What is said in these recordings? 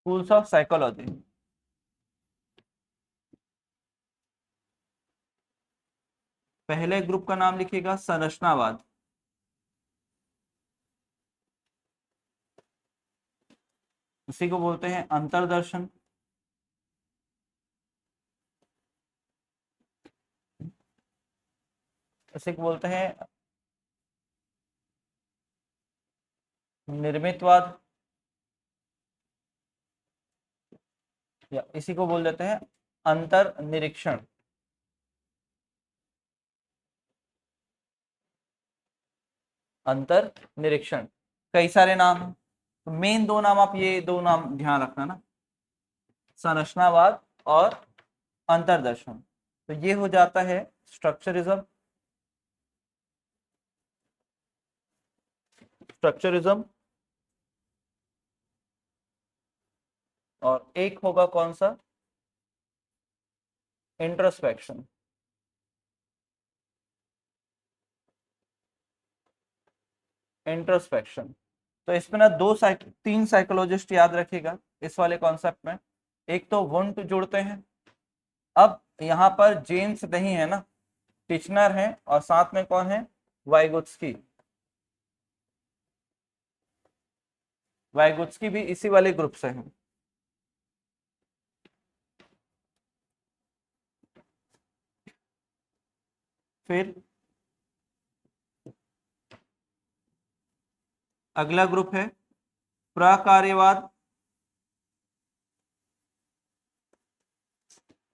Schools of psychology. पहले group का नाम लिखिएगा संरचनावाद। इसी को बोलते हैं अंतर्दर्शन। इसी को बोलते हैं निर्मितवाद, या इसी को बोल देते हैं अंतर निरीक्षण। अंतर निरीक्षण कई सारे नाम हैं, तो मेन दो नाम, आप ये दो नाम ध्यान रखना ना, संरचनावाद और अंतर्दर्शन। तो ये हो जाता है स्ट्रक्चरिज्म। स्ट्रक्चरिज्म। और एक होगा कौन सा, इंट्रोस्पेक्शन। इंट्रोस्पेक्शन। तो इसमें ना तीन साइकोलॉजिस्ट याद रखिएगा इस वाले कॉन्सेप्ट में। एक तो वुंट जोड़ते हैं। अब यहाँ पर जेम्स नहीं है ना, टिचनर है, और साथ में कौन है, वाइगोत्स्की। वाइगोत्स्की भी इसी वाले ग्रुप से है। फिर अगला ग्रुप है प्रकार्यवाद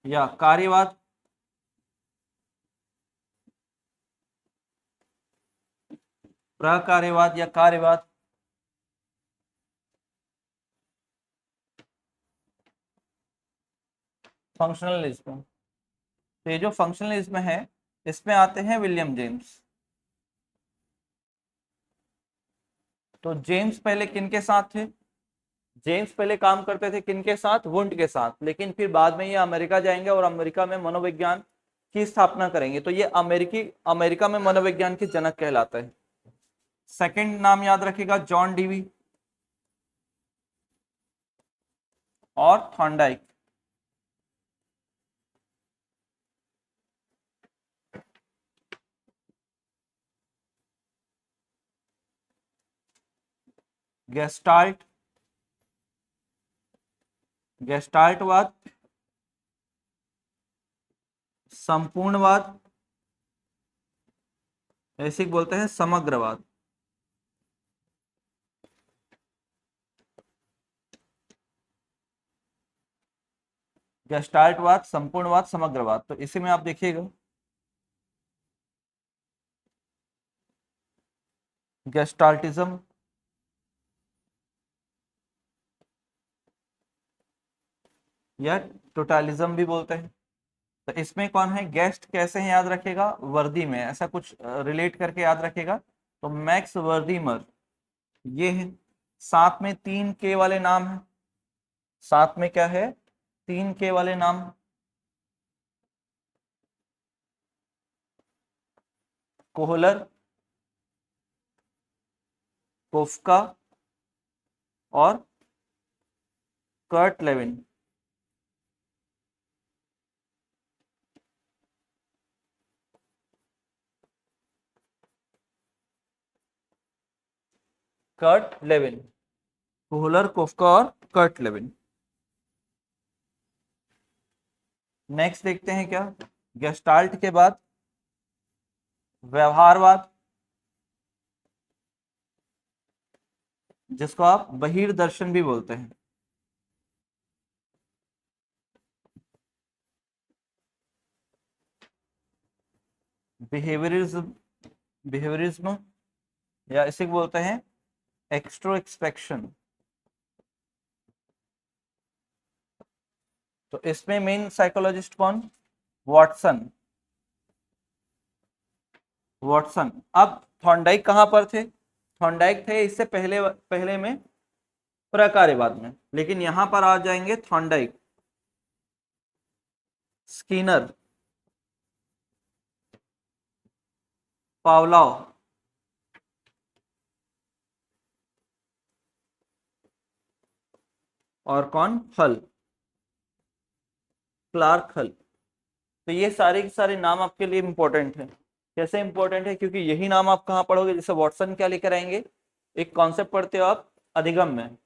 या कार्यवाद। प्रकार्यवाद या कार्यवाद। फंक्शनलिज्म। तो ये जो फंक्शनलिज्म है, इसमें आते हैं विलियम जेम्स। तो जेम्स पहले किनके साथ थे, जेम्स पहले काम करते थे किनके साथ, वुंट के साथ, लेकिन फिर बाद में ये अमेरिका जाएंगे और अमेरिका में मनोविज्ञान की स्थापना करेंगे। तो ये अमेरिका में मनोविज्ञान के जनक कहलाते हैं। सेकंड नाम याद रखिएगा, जॉन डीवी और थॉर्नडाइक। गेस्टाल्ट, गेस्टाल्टवाद, संपूर्णवाद, ऐसे बोलते हैं समग्रवाद। गेस्टाल्टवाद, संपूर्णवाद, समग्रवाद। तो इसी में आप देखिएगा, गेस्टाल्टिज्म, या टोटालिज्म भी बोलते हैं। तो इसमें कौन है, गेस्ट कैसे हैं याद रखेगा, वर्दी में, ऐसा कुछ रिलेट करके याद रखेगा। तो मैक्स वर्दीमर ये है। साथ में 3 के वाले नाम है। साथ में क्या है, 3 के वाले नाम। कोहलर, कोफ्का और Kurt Lewin. Kurt Lewin, Kohler, Koffka और कर्ट लेविन। नेक्स्ट देखते हैं क्या, गेस्टाल्ट के बाद व्यवहारवाद, जिसको आप बहिर्दर्शन भी बोलते हैं। बिहेवियरिज्म, बिहेवियरिज्म, या इसे बोलते हैं एक्सट्रोस्पेक्शन। तो इसमें मेन साइकोलॉजिस्ट कौन, वॉटसन। वॉटसन। अब थॉर्नडाइक कहां पर थे, थॉर्नडाइक थे इससे पहले पहले में प्रकार्यवाद में, लेकिन यहां पर आ जाएंगे थॉर्नडाइक, स्किनर, पावलोव, और कौन? हल, क्लार्क हल। तो ये सारे के सारे नाम आपके लिए इंपॉर्टेंट है। कैसे इंपॉर्टेंट है? क्योंकि यही नाम आप कहाँ पढ़ोगे? जैसे वॉटसन क्या लेकर आएंगे, एक कॉन्सेप्ट पढ़ते हो आप अधिगम में,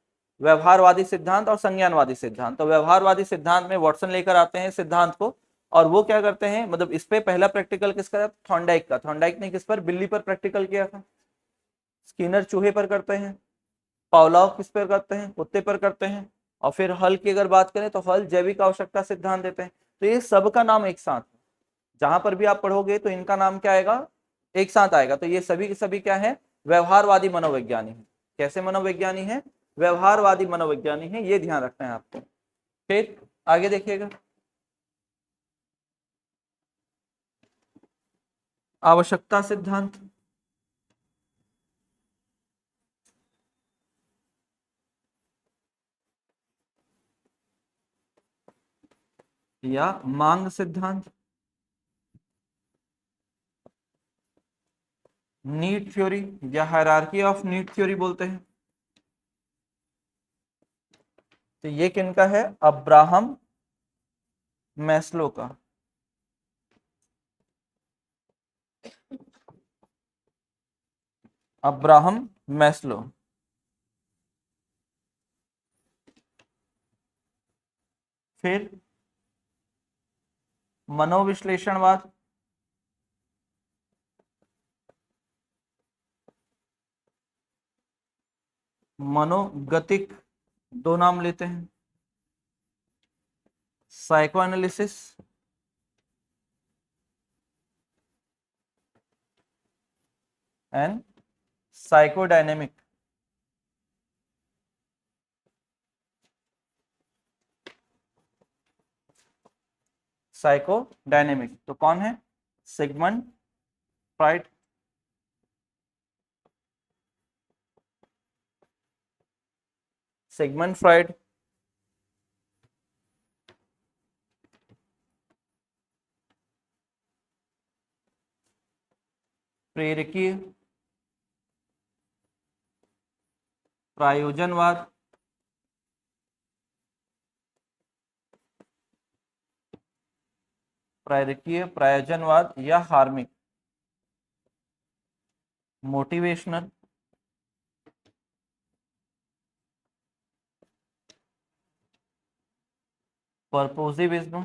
व्यवहारवादी सिद्धांत और संज्ञानवादी सिद्धांत। तो व्यवहारवादी सिद्धांत में वॉटसन लेकर आते हैं सिद्धांत को, और वो क्या करते हैं, मतलब इस पे पहला प्रैक्टिकल किसका? थॉर्नडाइक का। थॉर्नडाइक ने किस पर? बिल्ली पर प्रैक्टिकल किया था। स्किनर चूहे पर करते हैं, पावलोव किस पर करते हैं? कुत्ते पर करते हैं। और फिर हल की अगर बात करें तो हल जैविक आवश्यकता सिद्धांत देते हैं। तो ये सबका नाम एक साथ, जहां पर भी आप पढ़ोगे तो इनका नाम क्या आएगा? एक साथ आएगा। तो ये सभी के सभी क्या है? व्यवहारवादी मनोविज्ञानी है। कैसे मनोविज्ञानी है? व्यवहारवादी मनोविज्ञानी है, ये ध्यान रखना है आपको। फिर आगे देखिएगा, आवश्यकता सिद्धांत। या मांग सिद्धांत, नीड थ्योरी या हायरार्की ऑफ नीड थ्योरी बोलते हैं। तो ये किनका है? अब्राहम मैस्लो का। Abraham Maslow. फिर मनोविश्लेषणवाद, मनोगतिक, दो नाम लेते हैं, psycho analysis and psychodynamic. Psychodynamic तो कौन है? Sigmund Freud. सिगमंड फ्राइड, प्रेरकीय प्रायोजनवाद, प्रेरकीय प्रायोजनवाद या हार्मिक, मोटिवेशनल, पर्पोजिविज्म,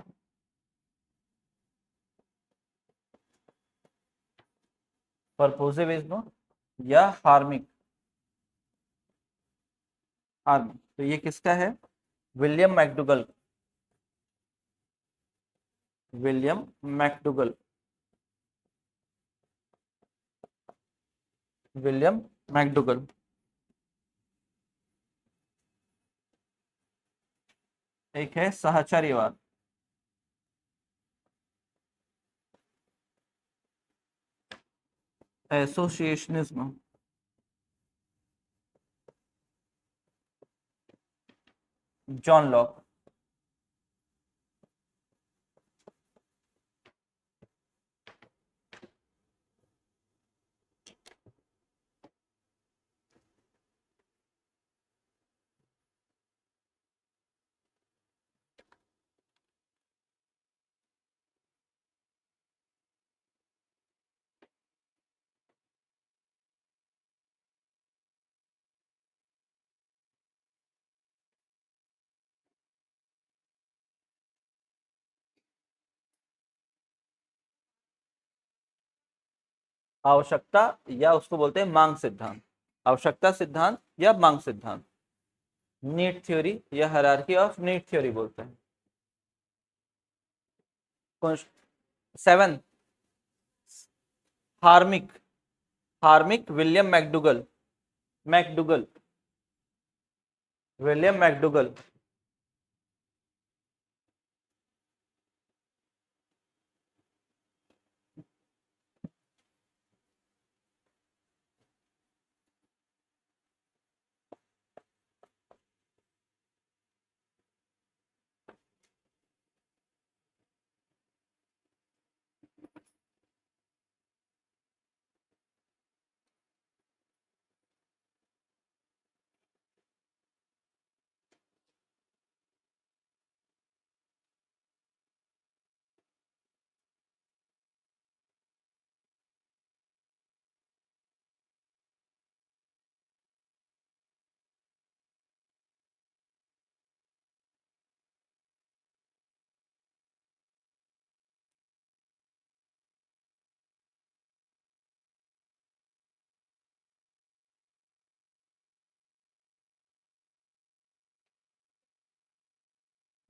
पर्पोजिविज्म या हार्मिक। हार्मिक तो ये किसका है? William McDougall. William McDougall, William McDougall. एक है साहचर्यवाद, एसोसिएशनिज्म। John Locke. आवश्यकता या उसको बोलते हैं मांग सिद्धांत, आवश्यकता सिद्धांत या मांग सिद्धांत। नीड थ्योरी या हायरार्की ऑफ नीड थ्योरी बोलते हैं। 7 hormic, hormic William McDougall, McDougall, William McDougall.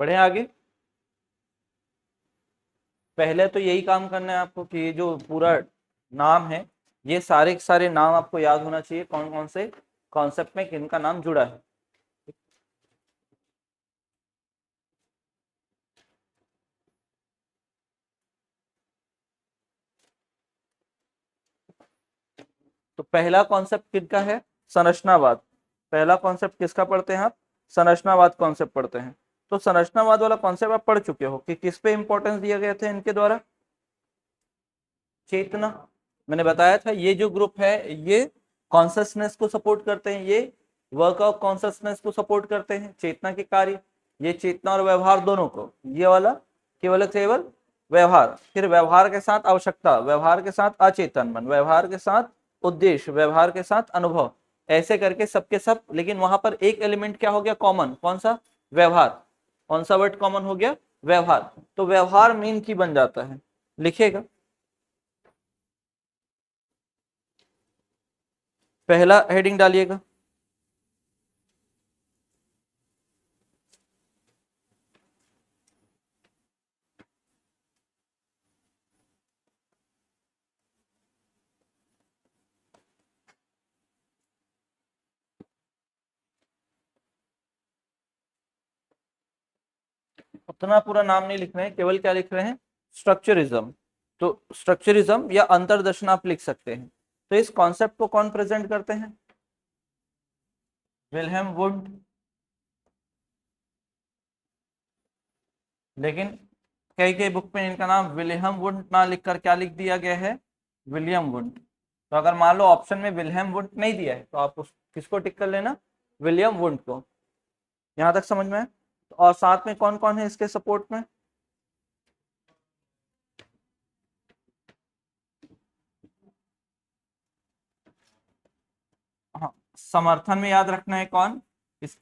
बढ़े आगे। पहले तो यही काम करना है आपको कि ये जो पूरा नाम है, ये सारे के सारे नाम आपको याद होना चाहिए, कौन कौन से कॉन्सेप्ट में किनका नाम जुड़ा है। तो पहला कॉन्सेप्ट किसका है? संरचनावाद। पहला कॉन्सेप्ट किसका पढ़ते हैं आप? संरचनावाद कॉन्सेप्ट पढ़ते हैं। तो संरचनावाद वाला कॉन्सेप्ट आप पढ़ चुके हो कि किस पे इंपॉर्टेंस दिया गया था इनके द्वारा? चेतना। मैंने बताया था ये जो ग्रुप है ये कॉन्शसनेस को सपोर्ट करते हैं, ये वर्क ऑफ कॉन्शसनेस को सपोर्ट करते हैं, चेतना के कार्य। ये चेतना और व्यवहार दोनों को, ये वाला केवल व्यवहार, फिर व्यवहार के साथ आवश्यकता, व्यवहार के साथ अचेतन मन, व्यवहार के साथ उद्देश्य, व्यवहार के साथ अनुभव, ऐसे करके सबके सब। लेकिन वहां पर एक एलिमेंट क्या हो गया कॉमन? कौन सा? व्यवहार। कौन सा वर्ड कॉमन हो गया? व्यवहार। तो व्यवहार मेन की बन जाता है, लिखेगा। पहला हेडिंग डालिएगा। उतना पूरा नाम नहीं लिख रहे हैं, केवल क्या लिख रहे हैं? स्ट्रक्चरिज्म। तो स्ट्रक्चरिज्म या अंतर्दर्शन आप लिख सकते हैं। तो इस कॉन्सेप्ट को कौन प्रेजेंट करते हैं? Wilhelm wound. लेकिन कई कई बुक में इनका नाम विलियम वुंड ना लिखकर क्या लिख दिया गया है? William wound. तो अगर मान लो ऑप्शन में विल्हेम वुंड नहीं दिया है तो आप उस किसको टिक कर लेना? विलियम वुंड को। यहां तक समझ में है? और साथ में कौन कौन है इसके सपोर्ट में? हाँ, समर्थन में याद रखना है कौन?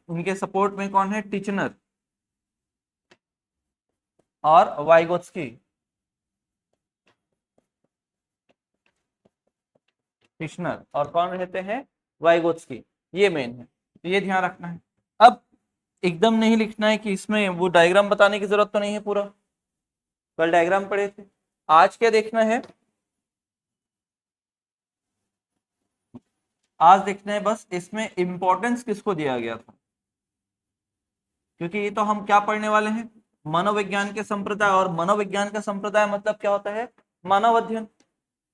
उनके सपोर्ट में कौन है? टिचनर और वाइगोत्स्की। टिचनर और कौन रहते हैं? वाइगोत्स्की। ये मेन है, तो ये ध्यान रखना है। अब एकदम नहीं लिखना है कि इसमें वो डायग्राम बताने की जरूरत तो नहीं है पूरा, कल डायग्राम पढ़े थे। आज क्या देखना है? आज देखना है बस इसमें इंपॉर्टेंस किसको दिया गया था, क्योंकि ये तो हम क्या पढ़ने वाले हैं? मनोविज्ञान के संप्रदाय। और मनोविज्ञान का संप्रदाय मतलब क्या होता है? मानव अध्ययन,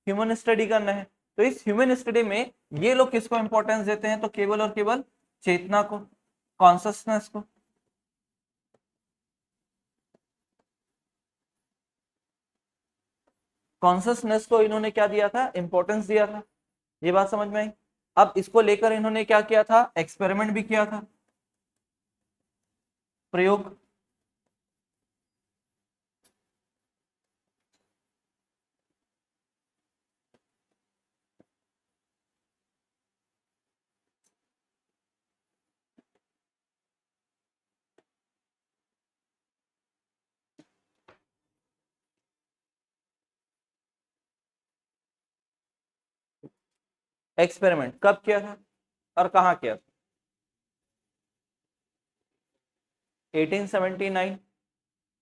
ह्यूमन स्टडी करना है। तो इस ह्यूमन स्टडी में ये लोग किसको इंपॉर्टेंस देते हैं? तो केवल और केवल चेतना को, कॉन्शसनेस को। कॉन्शसनेस को इन्होंने क्या दिया था? इंपॉर्टेंस दिया था। ये बात समझ में आई? अब इसको लेकर इन्होंने क्या किया था? एक्सपेरिमेंट भी किया था, प्रयोग। एक्सपेरिमेंट कब किया था और कहाँ किया था? 1879।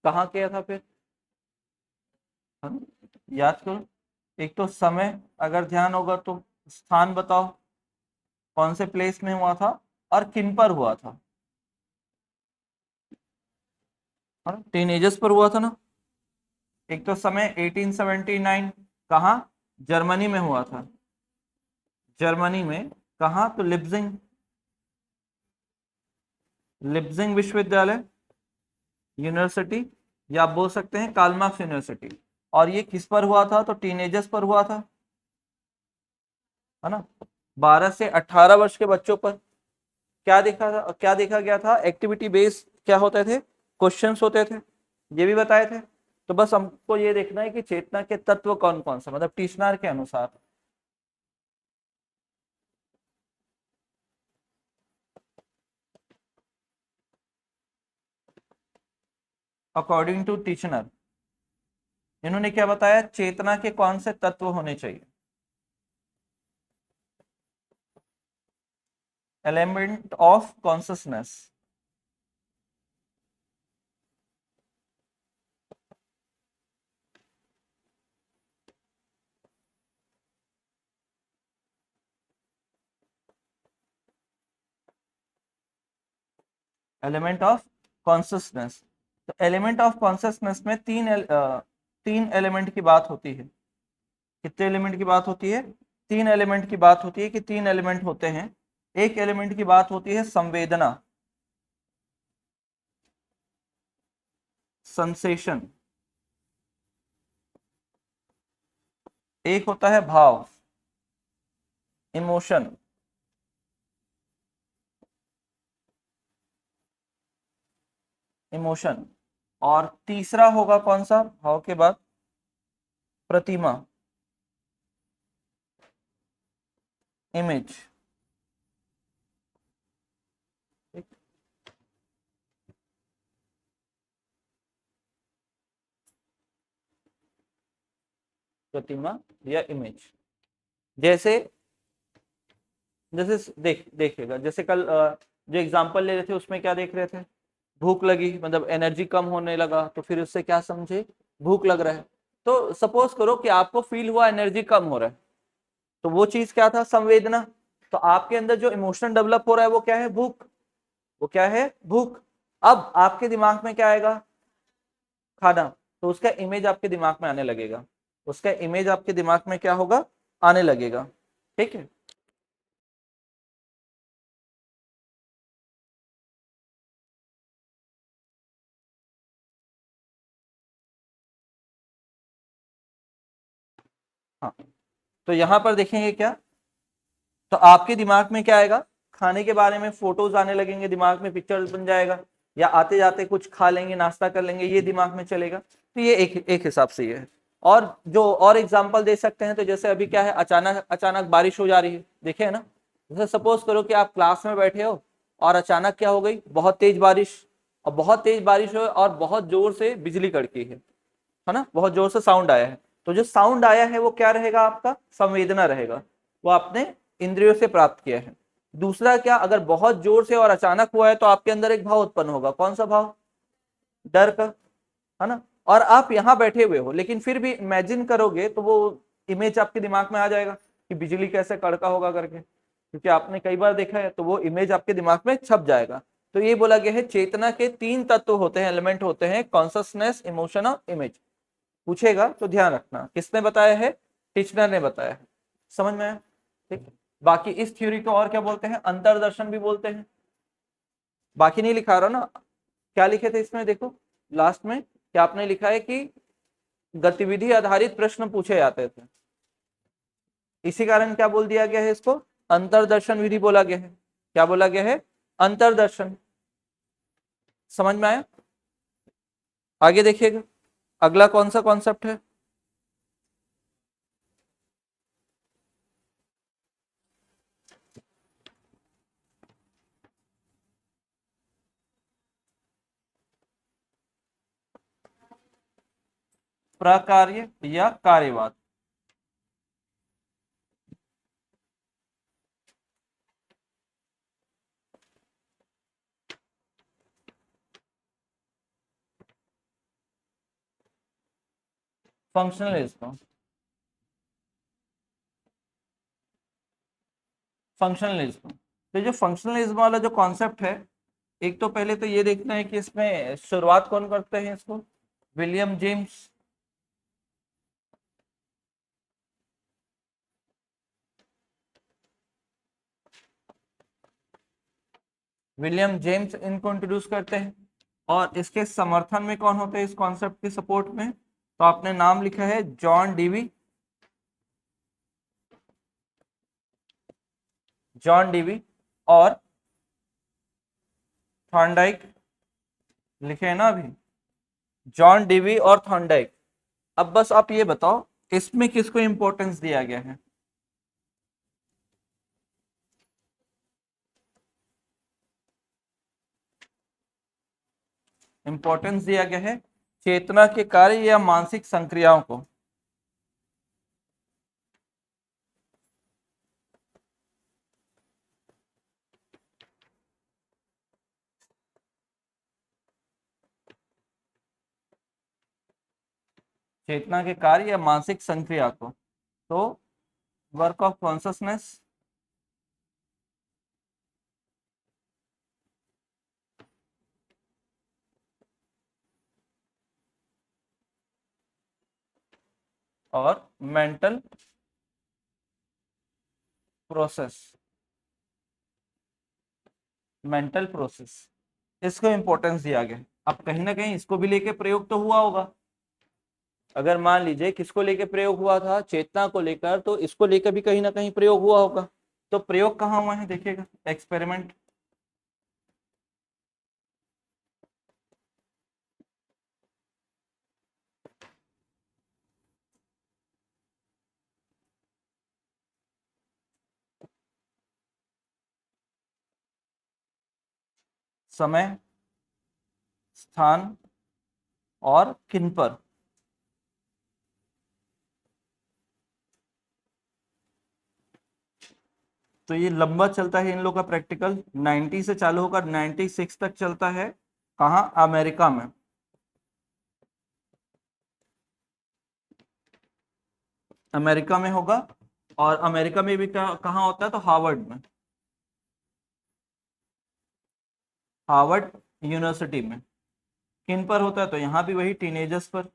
कहाँ किया था फिर? हाँ, याद करो। एक तो समय अगर ध्यान होगा तो स्थान बताओ, कौन से प्लेस में हुआ था और किन पर हुआ था? टीनेजर्स पर हुआ था ना। एक तो समय 1879, कहाँ? जर्मनी में हुआ था। जर्मनी में कहाँ? तो लिप्जिंग, लिप्जिंग विश्वविद्यालय, यूनिवर्सिटी, या आप बोल सकते हैं कार्ल मार्क्स यूनिवर्सिटी। और ये किस पर हुआ था? तो टीनेजर्स पर हुआ था, है ना। 12 से 18 वर्ष के बच्चों पर। क्या देखा था? क्या देखा गया था? एक्टिविटी बेस्ड क्या होते थे? क्वेश्चंस होते थे, ये भी बताए थे। तो बस हमको ये देखना है कि चेतना के तत्व कौन कौन सा, मतलब टीशनर के अनुसार। अकॉर्डिंग टू टीचनर इन्होंने क्या बताया? चेतना के कौन से तत्व होने चाहिए? Element of consciousness. Element of consciousness. तो एलिमेंट ऑफ कॉन्सियसनेस में तीन एलिमेंट की बात होती है। कितने एलिमेंट की बात होती है? तीन एलिमेंट की बात होती है कि तीन एलिमेंट होते हैं। एक एलिमेंट की बात होती है संवेदना, सेंसेशन। एक होता है भाव, इमोशन। इमोशन। और तीसरा होगा कौन सा भाव के बाद? प्रतिमा, इमेज। प्रतिमा या इमेज। जैसे जैसे देखिएगा, जैसे कल जो एग्जांपल ले रहे थे उसमें क्या देख रहे थे? भूख लगी, मतलब एनर्जी कम होने लगा, तो फिर उससे क्या समझे? भूख लग रहा है। तो सपोज करो कि आपको फील हुआ एनर्जी कम हो रहा है, तो वो चीज क्या था? संवेदना। तो आपके अंदर जो इमोशन डेवलप हो रहा है वो क्या है? भूख। वो क्या है? भूख। अब आपके दिमाग में क्या आएगा? खाना। तो उसका इमेज आपके दिमाग में आने लगेगा। उसका इमेज आपके दिमाग में क्या होगा? आने लगेगा। ठीक है। हाँ, तो यहां पर देखेंगे क्या? तो आपके दिमाग में क्या आएगा? खाने के बारे में फोटोज आने लगेंगे, दिमाग में पिक्चर्स बन जाएगा, या आते जाते कुछ खा लेंगे, नाश्ता कर लेंगे, ये दिमाग में चलेगा। तो ये एक हिसाब से ये है। और जो और एग्जांपल दे सकते हैं, तो जैसे अभी क्या है, अचानक अचानक बारिश हो जा रही है, देखे है ना? जैसे सपोज करो कि आप क्लास में बैठे हो और अचानक क्या हो गई? बहुत तेज बारिश। और बहुत तेज बारिश हो और बहुत जोर से बिजली कड़की है ना? बहुत जोर से साउंड आया है। तो जो साउंड आया है वो क्या रहेगा? आपका संवेदना रहेगा, वो आपने इंद्रियों से प्राप्त किया है। दूसरा क्या, अगर बहुत जोर से और अचानक हुआ है तो आपके अंदर एक भाव उत्पन्न होगा। कौन सा भाव? डर का, है ना? और आप यहाँ बैठे हुए हो, लेकिन फिर भी इमेजिन करोगे तो वो इमेज आपके दिमाग में आ जाएगा कि बिजली कैसे कड़का होगा करके, क्योंकि आपने कई बार देखा है, तो वो इमेज आपके दिमाग में छप जाएगा। तो ये बोला गया है चेतना के तीन तत्व होते हैं, एलिमेंट होते हैं, कॉन्सियसनेस, इमोशन और इमेज। पूछेगा तो ध्यान रखना, किसने बताया है? टीचर ने बताया है। समझ में आया? ठीक। बाकी इस थ्योरी को और क्या बोलते हैं? अंतरदर्शन भी बोलते हैं। बाकी नहीं लिखा रहा ना, क्या लिखे थे इसमें देखो लास्ट में, क्या आपने लिखा है कि गतिविधि आधारित प्रश्न पूछे जाते थे। इसी कारण क्या बोल दिया गया है इसको? अंतरदर्शन विधि बोला गया है। क्या बोला गया है? अंतरदर्शन। समझ में आया? आगे देखिएगा, अगला कौन सा कॉन्सेप्ट है? प्रकार्य या कार्यवाद। फंक्शनलिज्म। फंक्शनलिज्म। तो जो फंक्शनलिज्म वाला जो कॉन्सेप्ट है, एक तो पहले तो ये देखना है कि इसमें शुरुआत कौन करते हैं इसको? William James. विलियम जेम्स इनको इंट्रोड्यूस करते हैं। और इसके समर्थन में कौन होते हैं इस कॉन्सेप्ट के सपोर्ट में? तो आपने नाम लिखा है जॉन डीवी। जॉन डीवी और थॉर्नडाइक, लिखे है ना अभी? जॉन डीवी और थॉर्नडाइक। अब बस आप ये बताओ इसमें किसको इंपॉर्टेंस दिया गया है? इंपॉर्टेंस दिया गया है चेतना के कार्य या मानसिक संक्रियाओं को। चेतना के कार्य या मानसिक संक्रिया को। तो वर्क ऑफ कॉन्सियसनेस, और मेंटल प्रोसेस, मेंटल प्रोसेस, इसको इंपॉर्टेंस दिया गया। अब कहीं ना कहीं इसको भी लेके प्रयोग तो हुआ होगा। अगर मान लीजिए किसको लेके प्रयोग हुआ था, चेतना को लेकर, तो इसको लेकर भी कहीं ना कहीं प्रयोग हुआ होगा। तो प्रयोग कहाँ हुआ है देखिएगा, एक्सपेरिमेंट। समय, स्थान और किन पर। तो ये लंबा चलता है इन लोग का प्रैक्टिकल, 90 से चालू होकर 96 तक चलता है। कहाँ, अमेरिका में। अमेरिका में होगा। और अमेरिका में भी कहाँ होता है, तो हार्वर्ड में, हार्वर्ड यूनिवर्सिटी में। किन पर होता है, तो यहाँ भी वही टीनेजर्स पर।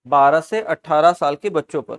बारह से 18 साल के बच्चों पर।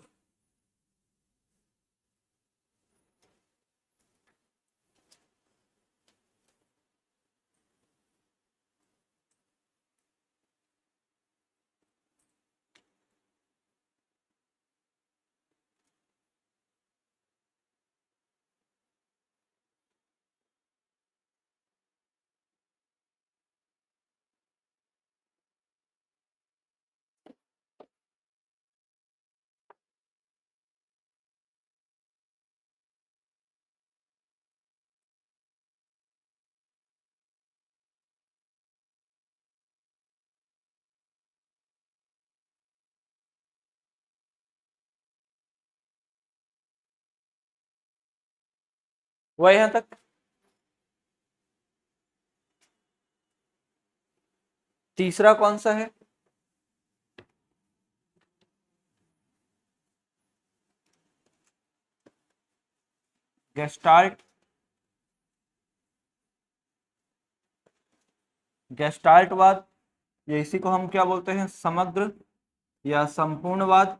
वह यहाँ तक। तीसरा कौन सा है, गेस्टाल्ट। गेस्टाल्टवाद, ये इसी को हम क्या बोलते हैं, समग्र या संपूर्णवाद।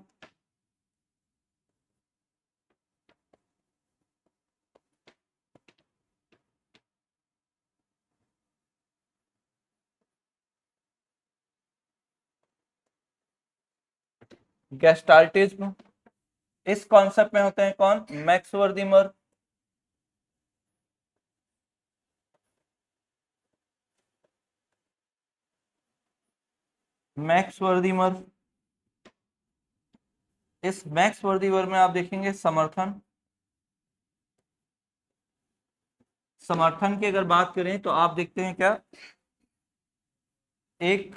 गेस्टाल्टिज्म, इस कॉन्सेप्ट में होते हैं कौन, मैक्स वर्दीमर। मैक्स वर्दीमर, इस मैक्स वर्दीमर में आप देखेंगे समर्थन। समर्थन की अगर बात करें तो आप देखते हैं क्या, एक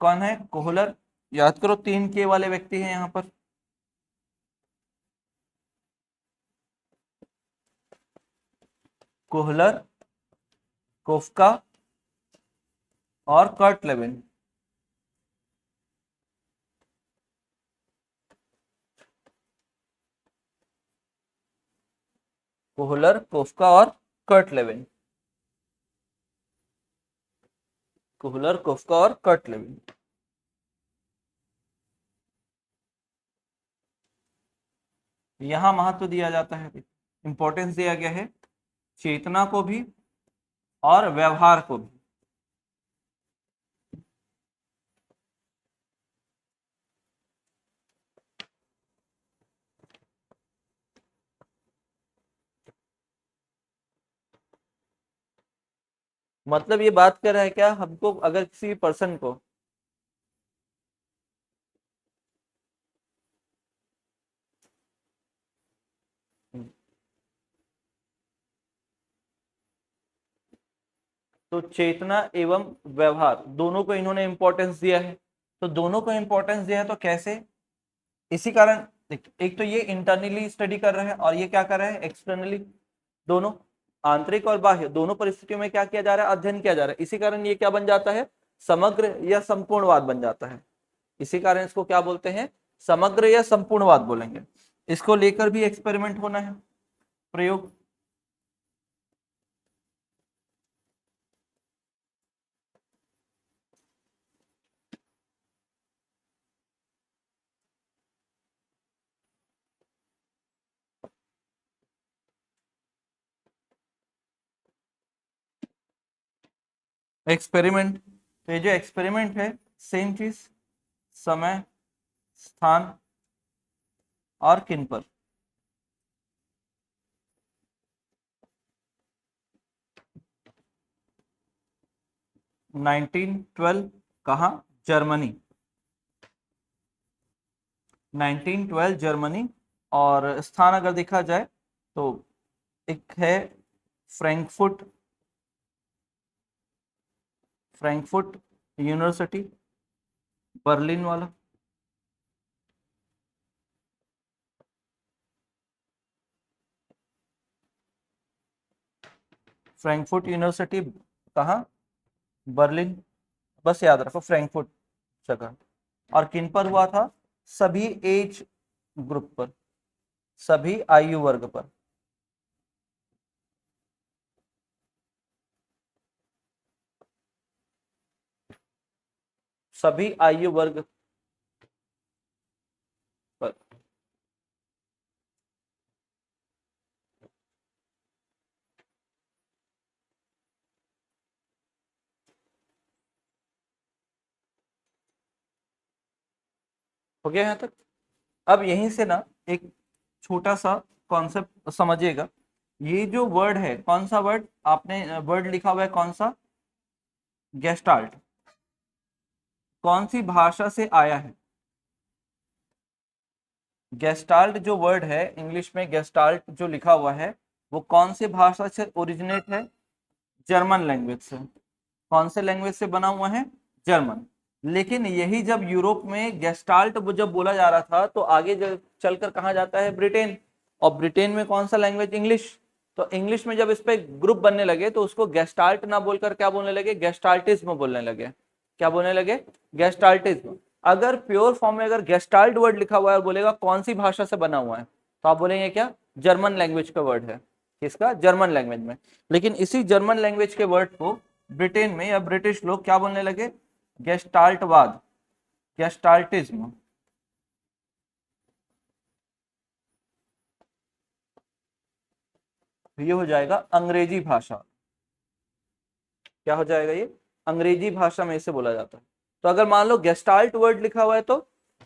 कौन है, कोहलर। याद करो 3 K वाले व्यक्ति हैं यहाँ पर। कोहलर, कोफ्का और कर्ट लेविन। कोहलर, कोफ्का और कर्ट लेविन। कोहलर, कोफ्का और कर्ट लेविन। यहाँ महत्व दिया जाता है, इंपॉर्टेंस दिया गया है चेतना को भी और व्यवहार को भी। मतलब ये बात कर रहा है क्या, हमको अगर किसी पर्सन को तो चेतना एवं व्यवहार दोनों को इन्होंने इंपॉर्टेंस दिया है। तो दोनों को इंपॉर्टेंस दिया है तो कैसे, इसी कारण एक तो ये इंटरनली स्टडी कर रहे हैं और ये क्या कर रहे हैं, एक्सटर्नली। दोनों आंतरिक और बाह्य दोनों परिस्थितियों में क्या किया जा रहा है, अध्ययन किया जा रहा है। इसी कारण ये क्या बन जाता है, समग्र या संपूर्णवाद बन जाता है। इसी कारण इसको क्या बोलते हैं, समग्र या संपूर्णवाद बोलेंगे। इसको लेकर भी एक्सपेरिमेंट होना है, प्रयोग। एक्सपेरिमेंट, तो ये जो एक्सपेरिमेंट है सेम चीज, समय, स्थान और किन पर। 1912 कहाँ, जर्मनी। 1912 जर्मनी। और स्थान अगर देखा जाए तो एक है फ्रैंकफर्ट, फ्रैंकफर्ट यूनिवर्सिटी, बर्लिन वाला। फ्रैंकफर्ट यूनिवर्सिटी कहाँ, बर्लिन। बस याद रखो फ्रैंकफर्ट जगह। और किन पर हुआ था, सभी एज ग्रुप पर, सभी आयु वर्ग पर। सभी आयु वर्ग पर। हो गया यहाँ तक। अब यहीं से ना एक छोटा सा कॉन्सेप्ट समझिएगा। ये जो वर्ड है, कौन सा वर्ड आपने वर्ड लिखा हुआ है, कौन सा, गेस्टाल्ट, कौन सी भाषा से आया है। गेस्टाल्ट जो वर्ड है इंग्लिश में, गेस्टाल्ट जो लिखा हुआ है वो कौन सी भाषा से ओरिजिनेट है, जर्मन लैंग्वेज से। कौन से लैंग्वेज से बना हुआ है, जर्मन। लेकिन यही जब यूरोप में गेस्टाल्ट जब बोला जा रहा था तो आगे जब चलकर कहा जाता है, ब्रिटेन। और ब्रिटेन में कौन सा लैंग्वेज, इंग्लिश। तो इंग्लिश में जब इस पे ग्रुप बनने लगे तो उसको गेस्टाल्ट ना बोलकर क्या बोलने लगे, गेस्टाल्टिज्म बोलने लगे। क्या बोलने लगे, गेस्टाल्टिज्म। अगर प्योर फॉर्म में अगर गेस्टाल्ट वर्ड लिखा हुआ है और बोलेगा कौन सी भाषा से बना हुआ है, तो आप बोलेंगे क्या, जर्मन लैंग्वेज का वर्ड है। किसका, जर्मन लैंग्वेज में। लेकिन इसी जर्मन लैंग्वेज के वर्ड को ब्रिटेन में या ब्रिटिश लोग क्या बोलने लगे, गेस्टाल्टवाद, गेस्टाल्टिज्म। ये हो जाएगा अंग्रेजी भाषा। क्या हो जाएगा ये, अंग्रेजी भाषा में इसे बोला जाता है। तो अगर मान लो गेस्टाल्ट वर्ड लिखा हुआ है तो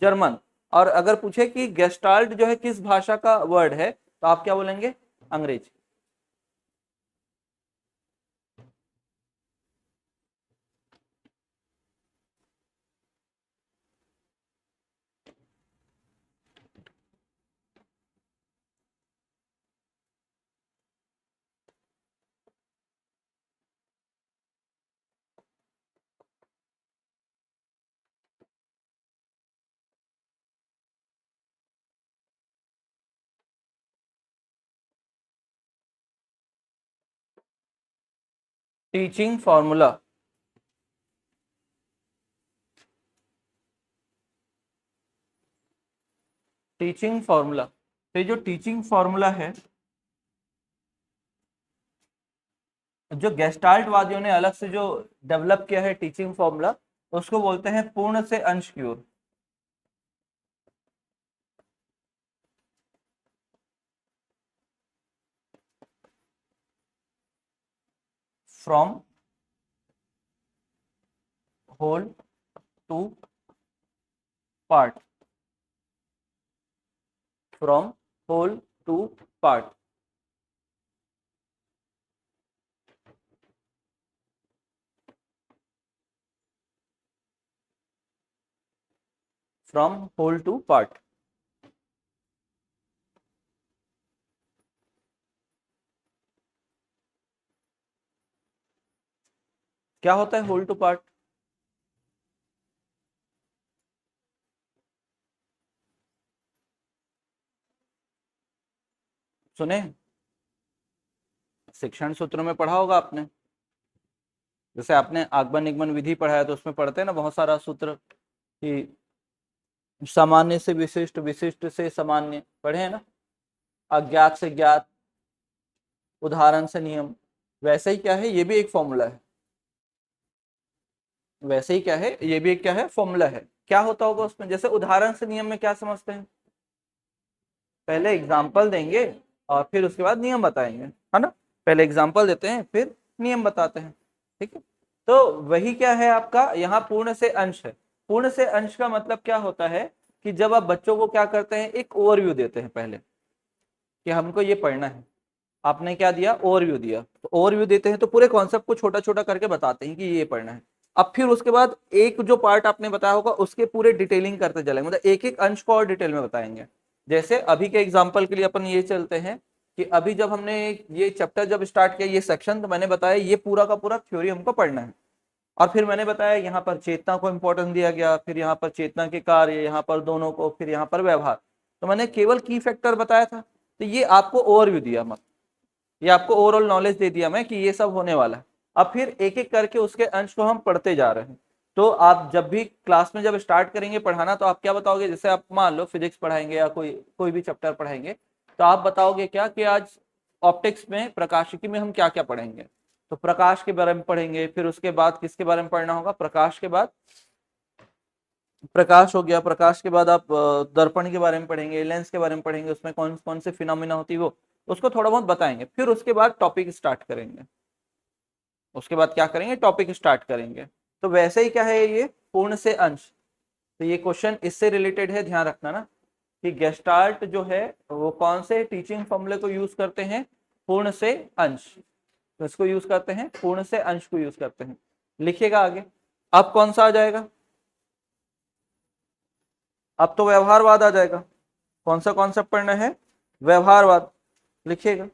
जर्मन, और अगर पूछे कि गेस्टाल्ट जो है किस भाषा का वर्ड है, तो आप क्या बोलेंगे, अंग्रेजी। Teaching formula, teaching formula. तो ये जो टीचिंग फॉर्मूला है, जो गेस्टाल्ट वादियों ने अलग से जो डेवलप किया है टीचिंग फॉर्मूला, उसको बोलते हैं पूर्ण से अंश की ओर। From whole to part, from whole to part. From whole to part. क्या होता है होल टू पार्ट, सुने, शिक्षण सूत्र में पढ़ा होगा आपने। जैसे आपने आगमन निगमन विधि पढ़ा है तो उसमें पढ़ते हैं ना बहुत सारा सूत्र, कि सामान्य से विशिष्ट, विशिष्ट से सामान्य, पढ़े हैं ना, अज्ञात से ज्ञात, उदाहरण से नियम। वैसे ही क्या है, ये भी एक फॉर्मूला है। वैसे ही क्या है, ये भी एक क्या है, फॉर्मूला है। क्या होता होगा उसमें, जैसे उदाहरण से नियम में क्या समझते हैं, पहले एग्जाम्पल देंगे और फिर उसके बाद नियम बताएंगे, है ना। पहले एग्जाम्पल देते हैं फिर नियम बताते हैं, ठीक है। तो वही क्या है आपका यहाँ पूर्ण से अंश है। पूर्ण से अंश का मतलब क्या होता है कि जब आप बच्चों को क्या करते हैं, एक ओवरव्यू देते हैं पहले कि हमको ये पढ़ना है। आपने क्या दिया, ओवरव्यू दिया, तो ओवरव्यू देते हैं तो पूरे कॉन्सेप्ट को छोटा छोटा करके बताते हैं कि ये पढ़ना है। अब फिर उसके बाद एक जो पार्ट आपने बताया होगा उसके पूरे डिटेलिंग करते चलेंगे, मतलब एक एक अंश को और डिटेल में बताएंगे। जैसे अभी के एग्जांपल के लिए अपन ये चलते हैं कि अभी जब हमने ये चैप्टर जब स्टार्ट किया, ये सेक्शन, तो मैंने बताया ये पूरा का पूरा थ्योरी हमको पढ़ना है। और फिर मैंने बताया यहाँ पर चेतना को इंपॉर्टेंस दिया गया, फिर यहाँ पर चेतना के कार्य, यहाँ पर दोनों को, फिर यहाँ पर व्यवहार। तो मैंने केवल की फैक्टर बताया था, तो ये आपको ओवरव्यू दिया, मत ये आपको ओवरऑल नॉलेज दे दिया मैं कि ये सब होने वाला है। अब फिर एक एक करके उसके अंश को हम पढ़ते जा रहे हैं। तो आप जब भी क्लास में जब स्टार्ट करेंगे पढ़ाना, तो आप क्या बताओगे, जैसे आप मान लो फिजिक्स पढ़ाएंगे या कोई कोई भी चैप्टर पढ़ाएंगे, तो आप बताओगे क्या कि आज ऑप्टिक्स में, प्रकाशिकी में हम क्या क्या पढ़ेंगे। तो प्रकाश के बारे में पढ़ेंगे, फिर उसके बाद किसके बारे में पढ़ना होगा, प्रकाश के बाद प्रकाश हो गया, प्रकाश के बाद आप दर्पण के बारे में पढ़ेंगे, लेंस के बारे में पढ़ेंगे, उसमें कौन कौन से फिनोमिना होती है वो उसको थोड़ा बहुत बताएंगे। फिर उसके बाद टॉपिक स्टार्ट करेंगे, उसके बाद क्या करेंगे, टॉपिक स्टार्ट करेंगे। तो वैसे ही क्या है ये पूर्ण से अंश। तो ये क्वेश्चन इससे रिलेटेड है, ध्यान रखना ना कि गेस्टाल्ट जो है वो कौन से टीचिंग फॉर्मूले को यूज करते हैं, पूर्ण से अंश। तो इसको यूज करते हैं, पूर्ण से अंश को यूज करते हैं। लिखिएगा आगे, अब कौन सा आ जाएगा, अब तो व्यवहारवाद आ जाएगा। कौन सा कॉन्सेप्ट पढ़ना है, व्यवहारवाद। लिखिएगा,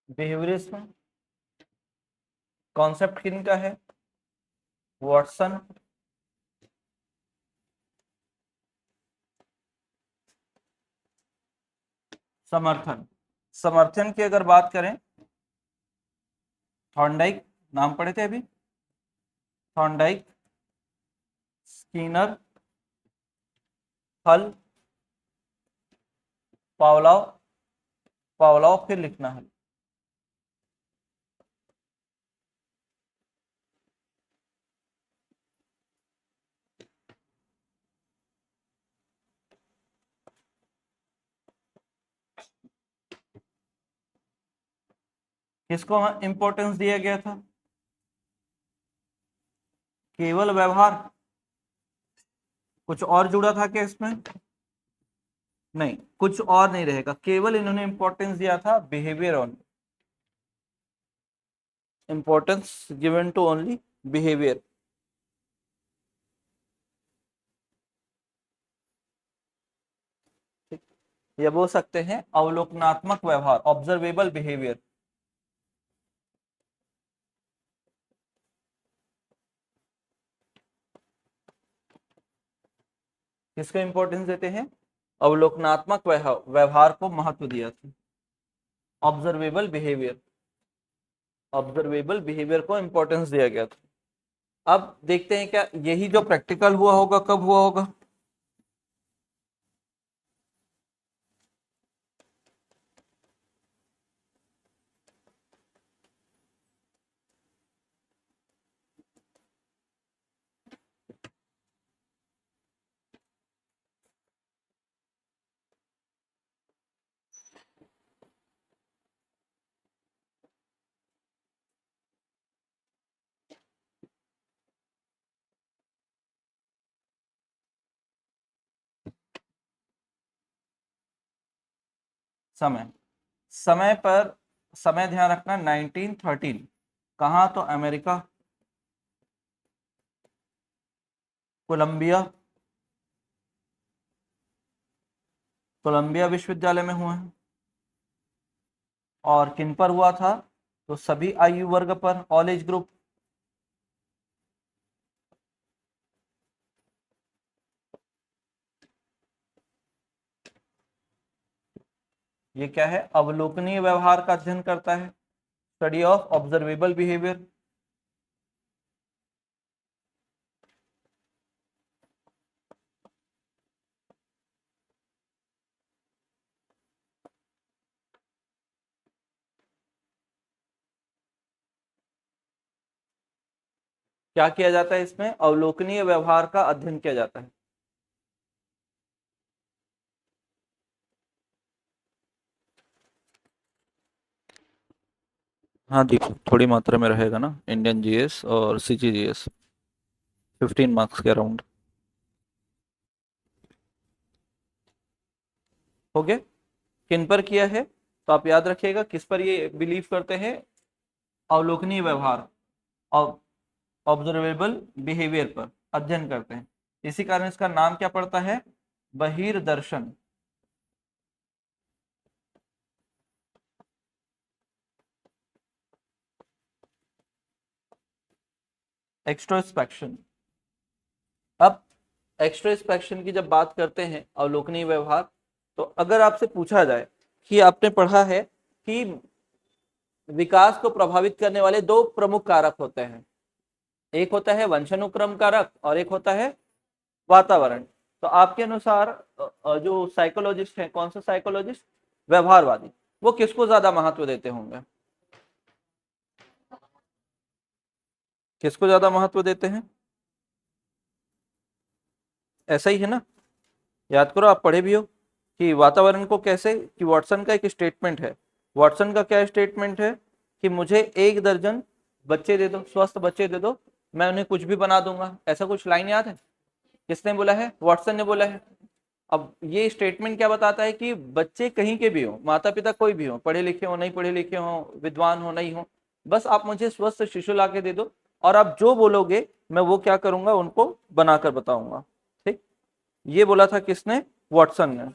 बिहेवियरिज्म कॉन्सेप्ट किन का है, वॉटसन, समर्थन। समर्थन की अगर बात करें, थॉर्नडाइक, नाम पढ़े थे अभी, थॉर्नडाइक, स्कीनर, हल, पावलाव, पावलाव फिर लिखना है। किसको इंपॉर्टेंस दिया गया था, केवल व्यवहार, कुछ और जुड़ा था क्या इसमें, नहीं कुछ और नहीं रहेगा, केवल इन्होंने इंपॉर्टेंस दिया था behaviour on, importance given to only behaviour. या बोल सकते हैं अवलोकनात्मक व्यवहार, ऑब्जर्वेबल बिहेवियर। किसको इंपॉर्टेंस देते हैं, अवलोकनात्मक व्यवहार को महत्व दिया था, ऑब्जर्वेबल बिहेवियर, ऑब्जर्वेबल बिहेवियर को इंपॉर्टेंस दिया गया था। अब देखते हैं क्या यही जो प्रैक्टिकल हुआ होगा कब हुआ होगा, समय, समय पर, समय ध्यान रखना 1913, कहाँ, तो अमेरिका, कोलंबिया, कोलंबिया विश्वविद्यालय में हुआ है। और किन पर हुआ था, तो सभी आयु वर्ग पर, ऑल एज ग्रुप। ये क्या है, अवलोकनीय व्यवहार का अध्ययन करता है। Study of observable behaviour. क्या किया जाता है इसमें? अवलोकनीय व्यवहार का अध्ययन किया जाता है। हाँ जी, थोड़ी मात्रा में रहेगा ना, इंडियन जीएस और सीजीजीएस, 15 मार्क्स के अराउंड। हो गए? किन पर किया है तो आप याद रखिएगा, किस पर ये बिलीव करते हैं? अवलोकनीय व्यवहार, ऑब्जर्वेबल बिहेवियर पर अध्ययन करते हैं। इसी कारण इसका नाम क्या पड़ता है? बहिर्दर्शन। एक्सट्रोस्पेक्शन। अब एक्सट्रोस्पेक्शन की जब बात करते हैं, अवलोकनीय व्यवहार, तो अगर आपसे पूछा जाए कि आपने पढ़ा है कि विकास को प्रभावित करने वाले दो प्रमुख कारक होते हैं, एक होता है वंशानुक्रम कारक और एक होता है वातावरण, तो आपके अनुसार जो साइकोलॉजिस्ट है, कौन सा साइकोलॉजिस्ट? व्यवहारवादी, वो किसको ज्यादा महत्व देते होंगे? किसको ज्यादा महत्व देते हैं? ऐसा ही है ना? याद करो, आप पढ़े भी हो कि वातावरण को कैसे, कि वॉटसन का एक स्टेटमेंट है। वॉटसन का क्या स्टेटमेंट है? कि मुझे 1 दर्जन बच्चे दे दो, स्वस्थ बच्चे दे दो, मैं उन्हें कुछ भी बना दूंगा। ऐसा कुछ लाइन याद है? किसने बोला है? वॉटसन ने बोला है। अब ये स्टेटमेंट क्या बताता है? कि बच्चे कहीं के भी हो, माता पिता कोई भी हो, पढ़े लिखे हो नहीं पढ़े लिखे हो, विद्वान हो नहीं हो, बस आप मुझे स्वस्थ शिशु ला के दे दो, और आप जो बोलोगे मैं वो क्या करूंगा, उनको बनाकर बताऊंगा। ठीक, ये बोला था किसने? वॉटसन ने।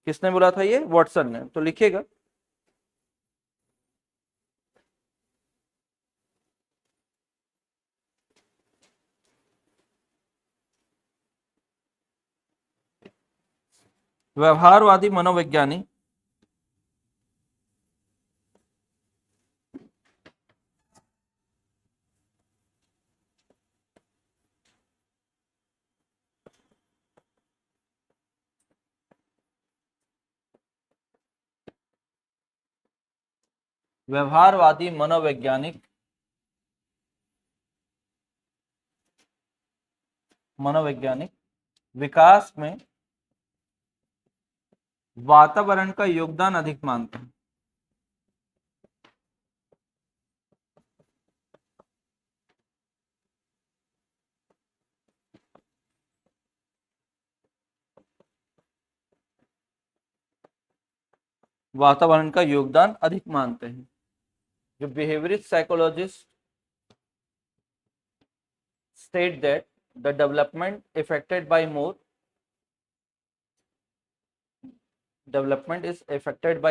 किसने बोला था ये? वॉटसन ने। तो लिखिएगा, व्यवहारवादी मनोविज्ञानी व्यवहारवादी मनोवैज्ञानिक मनोवैज्ञानिक विकास में वातावरण का योगदान अधिक मानते हैं। वातावरण का योगदान अधिक मानते हैं। जो behaviourist psychologist state that the development is affected by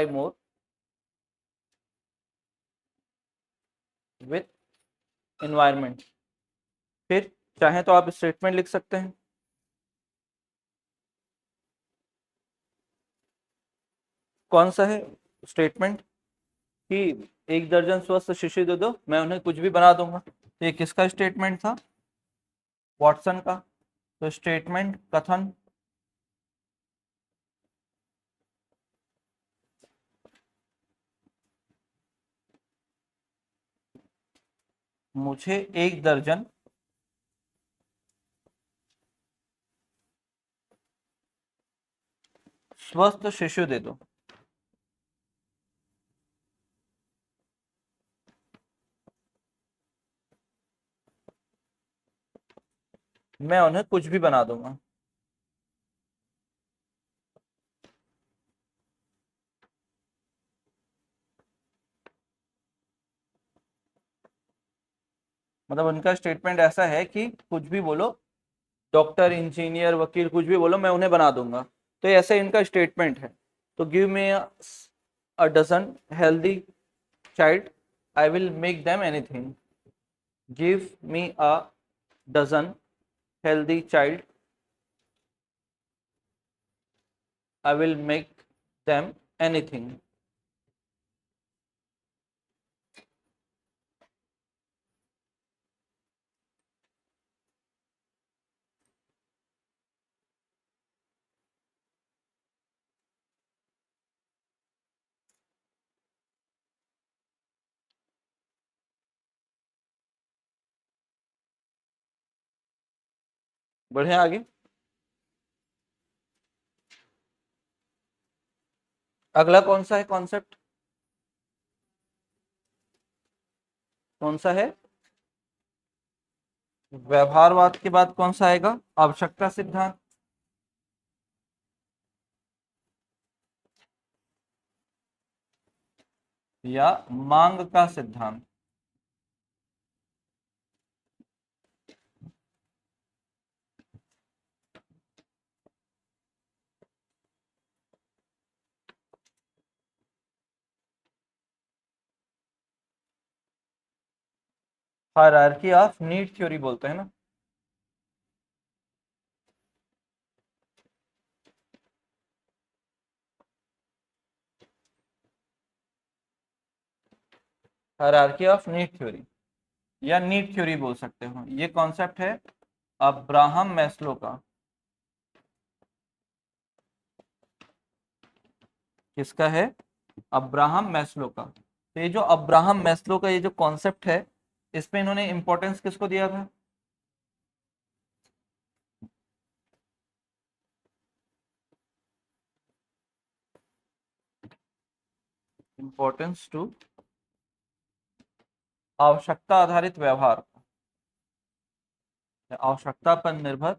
more with environment। फिर चाहे तो आप स्टेटमेंट लिख सकते हैं। कौन सा है स्टेटमेंट? कि 1 दर्जन स्वस्थ शिशु दे दो, मैं उन्हें कुछ भी बना दूंगा। तो ये किसका स्टेटमेंट था? वॉटसन का। तो स्टेटमेंट, कथन, मुझे 1 दर्जन स्वस्थ शिशु दे दो, मैं उन्हें कुछ भी बना दूंगा। मतलब उनका स्टेटमेंट ऐसा है कि कुछ भी बोलो, डॉक्टर, इंजीनियर, वकील, कुछ भी बोलो, मैं उन्हें बना दूंगा। तो ऐसे इनका स्टेटमेंट है। तो give me a dozen healthy child, I will make them anything. Give me a dozen healthy child, I will make them anything. बढ़े आगे। अगला कौन सा है कॉन्सेप्ट, कौन सा है? व्यवहारवाद के बाद कौन सा आएगा? आवश्यकता सिद्धांत या मांग का सिद्धांत? हायरार्की ऑफ नीड थ्योरी बोलते हैं ना। हायरार्की ऑफ नीड थ्योरी या नीड थ्योरी बोल सकते हो, ये कॉन्सेप्ट है अब्राहम मैस्लो का। किसका है? अब्राहम मैस्लो का। तो ये जो अब्राहम मैस्लो का ये जो कॉन्सेप्ट है, इसमें इन्होंने इंपॉर्टेंस किसको दिया था? इंपॉर्टेंस टू आवश्यकता आधारित व्यवहार, आवश्यकता पर निर्भर,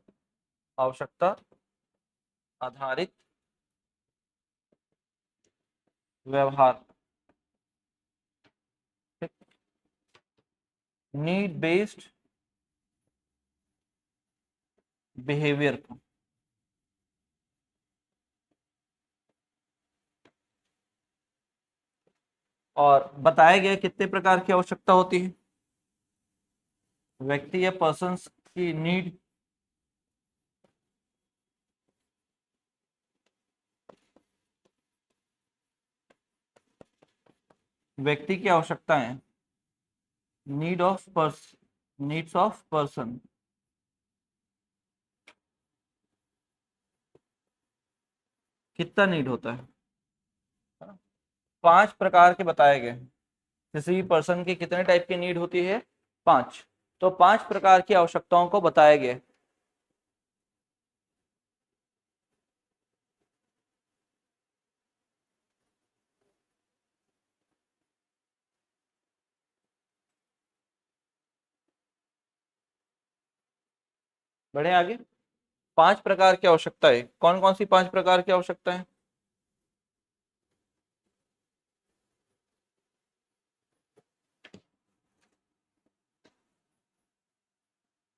आवश्यकता आधारित व्यवहार, नीड बेस्ड बिहेवियर को। और बताया गया कितने प्रकार की आवश्यकता होती है? व्यक्ति या पर्सन्स की नीड, व्यक्ति की आवश्यकताएं, need of needs of person. कितना नीड होता है? 5 प्रकार के बताए गए। किसी भी पर्सन की कितने टाइप की नीड होती है? 5। तो 5 प्रकार की आवश्यकताओं को बताया गया। बढ़े आगे। 5 प्रकार की आवश्यकताएं कौन कौन सी? 5 प्रकार की आवश्यकताएं।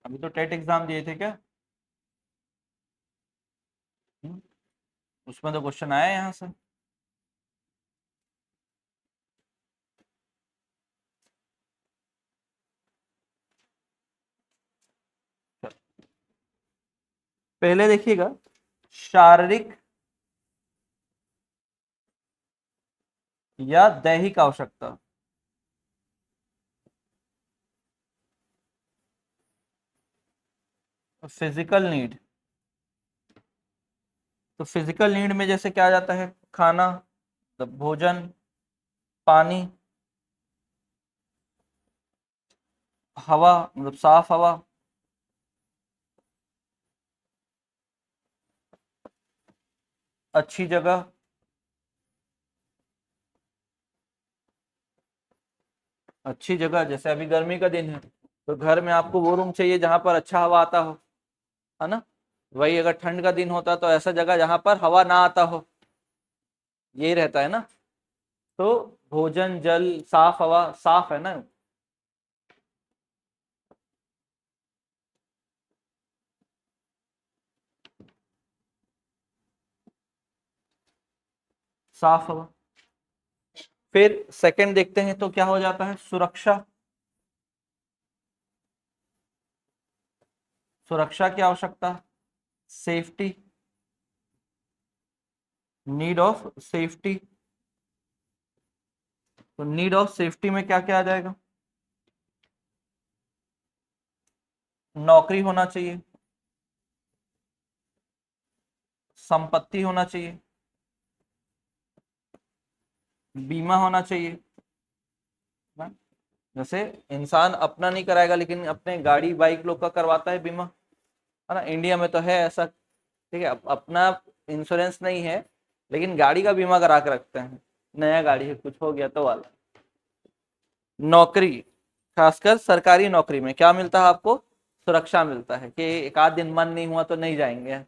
अभी तो टेट एग्जाम दिए थे क्या? हम्म, उसमें तो क्वेश्चन आया है यहाँ से। पहले देखिएगा, शारीरिक या दैहिक आवश्यकता। Physical need. तो फिजिकल नीड में जैसे क्या आ जाता है? खाना, मतलब भोजन, पानी, हवा, मतलब साफ हवा, अच्छी जगह, अच्छी जगह जैसे अभी गर्मी का दिन है तो घर में आपको वो रूम चाहिए जहां पर अच्छा हवा आता हो, है ना? वही अगर ठंड का दिन होता तो ऐसा जगह जहां पर हवा ना आता हो, यही रहता है ना। तो भोजन, जल, साफ हवा, साफ है ना, साफ हवा। फिर सेकंड देखते हैं तो क्या हो जाता है? सुरक्षा। सुरक्षा की आवश्यकता, सेफ्टी, नीड ऑफ सेफ्टी। तो नीड ऑफ सेफ्टी में क्या क्या आ जाएगा? नौकरी होना चाहिए, संपत्ति होना चाहिए, बीमा होना चाहिए ना? जैसे इंसान अपना नहीं कराएगा लेकिन अपने गाड़ी बाइक लोग का करवाता है बीमा, है ना, इंडिया में तो है ऐसा, ठीक है। अपना इंश्योरेंस नहीं है, लेकिन गाड़ी का बीमा करा के रखते हैं, नया गाड़ी है कुछ हो गया तो वाला। नौकरी, खासकर सरकारी नौकरी में क्या मिलता है आपको, सुरक्षा मिलता है कि एक आध दिन मन नहीं हुआ तो नहीं जाएंगे।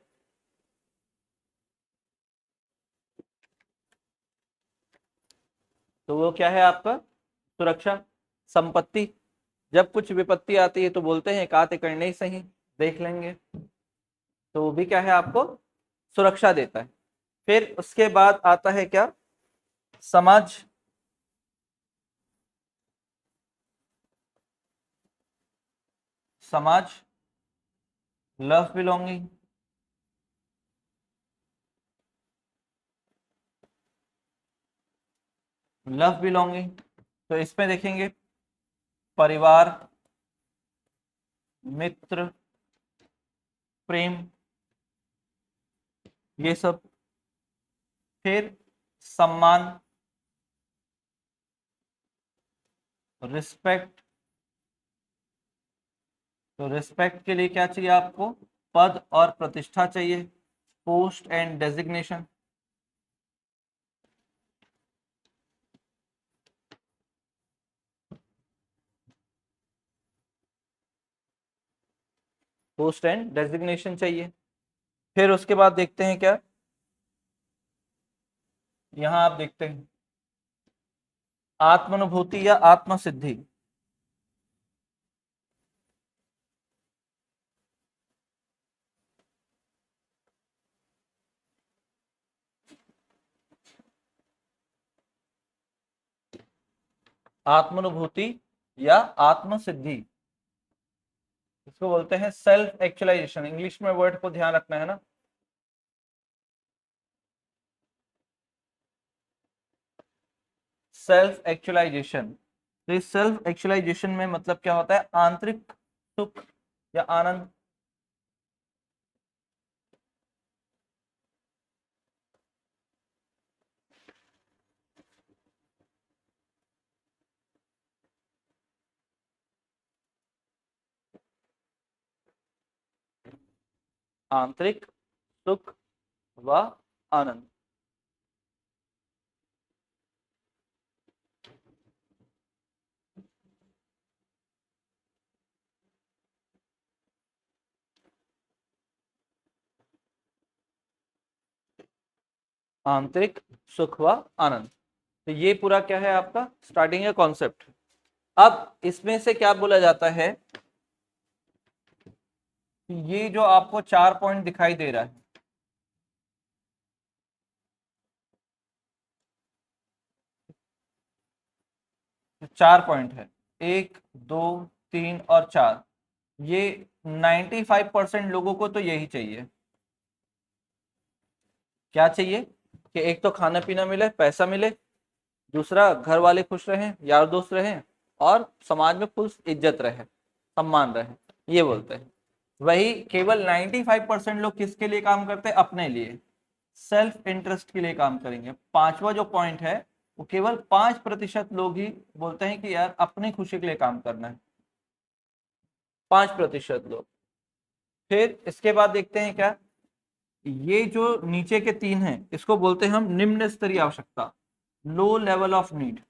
तो वो क्या है आपका, सुरक्षा। संपत्ति, जब कुछ विपत्ति आती है तो बोलते हैं एक आध एकड़ नहीं सही देख लेंगे, तो वो भी क्या है आपको सुरक्षा देता है। फिर उसके बाद आता है क्या, समाज। समाज, लव बिलोंगिंग। लव बिलोंगिंग, तो इसमें देखेंगे परिवार, मित्र, प्रेम, ये सब। फिर सम्मान, रिस्पेक्ट, तो रिस्पेक्ट के लिए क्या चाहिए आपको, पद और प्रतिष्ठा चाहिए, post and designation. Post and designation चाहिए। फिर उसके बाद देखते हैं क्या, यहां आप देखते हैं आत्मानुभूति या आत्मसिद्धि। आत्मानुभूति या आत्मसिद्धि, इसको बोलते हैं सेल्फ एक्चुअलाइजेशन। इंग्लिश में वर्ड को ध्यान रखना है ना। सेल्फ एक्चुअलाइजेशन, तो इस सेल्फ एक्चुअलाइजेशन में मतलब क्या होता है, आंतरिक सुख या आनंद। आंतरिक सुख व आनंद। आंतरिक सुख व आनंद, तो ये पूरा क्या है आपका स्टार्टिंग है कॉन्सेप्ट। अब इसमें से क्या बोला जाता है, ये जो आपको 4 पॉइंट दिखाई दे रहा है, तो 4 पॉइंट है, 1 2 3 और 4, ये 95% लोगों को तो यही चाहिए। क्या चाहिए कि एक तो खाना पीना मिले, पैसा मिले, दूसरा घर वाले खुश रहें, यार दोस्त रहें, और समाज में फुल इज्जत रहे, सम्मान रहे, ये बोलते हैं। वही केवल 95% लोग किसके लिए काम करते हैं, अपने लिए, सेल्फ इंटरेस्ट के लिए काम करेंगे। पांचवा जो पॉइंट है, वो केवल 5% लोग ही बोलते हैं कि यार अपनी खुशी के लिए काम करना है, 5% लोग। फिर इसके बाद देखते हैं क्या, ये जो नीचे के 3 हैं इसको बोलते हैं हम निम्न स्तरीय आवश्यकता, लो लेवल ऑफ नीड।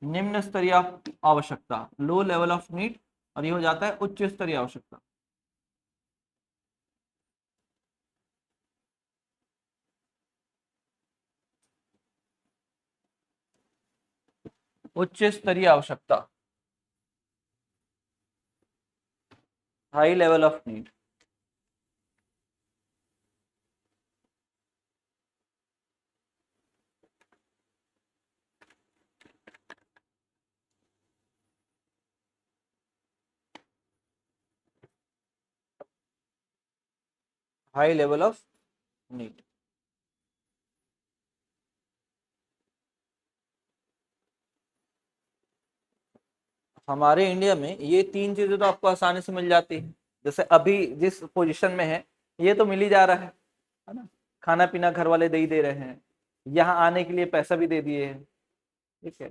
निम्न स्तरीय आवश्यकता, लो लेवल ऑफ नीड, और ये हो जाता है उच्च स्तरीय आवश्यकता। उच्च स्तरीय आवश्यकता, high level of need. High level of need. हमारे इंडिया में ये 3 चीजें तो आपको आसानी से मिल जाती है, जैसे अभी जिस पोजीशन में है ये तो मिल ही जा रहा है ना। खाना पीना घर वाले दे ही दे रहे हैं, यहाँ आने के लिए पैसा भी दे दिए हैं, ठीक है,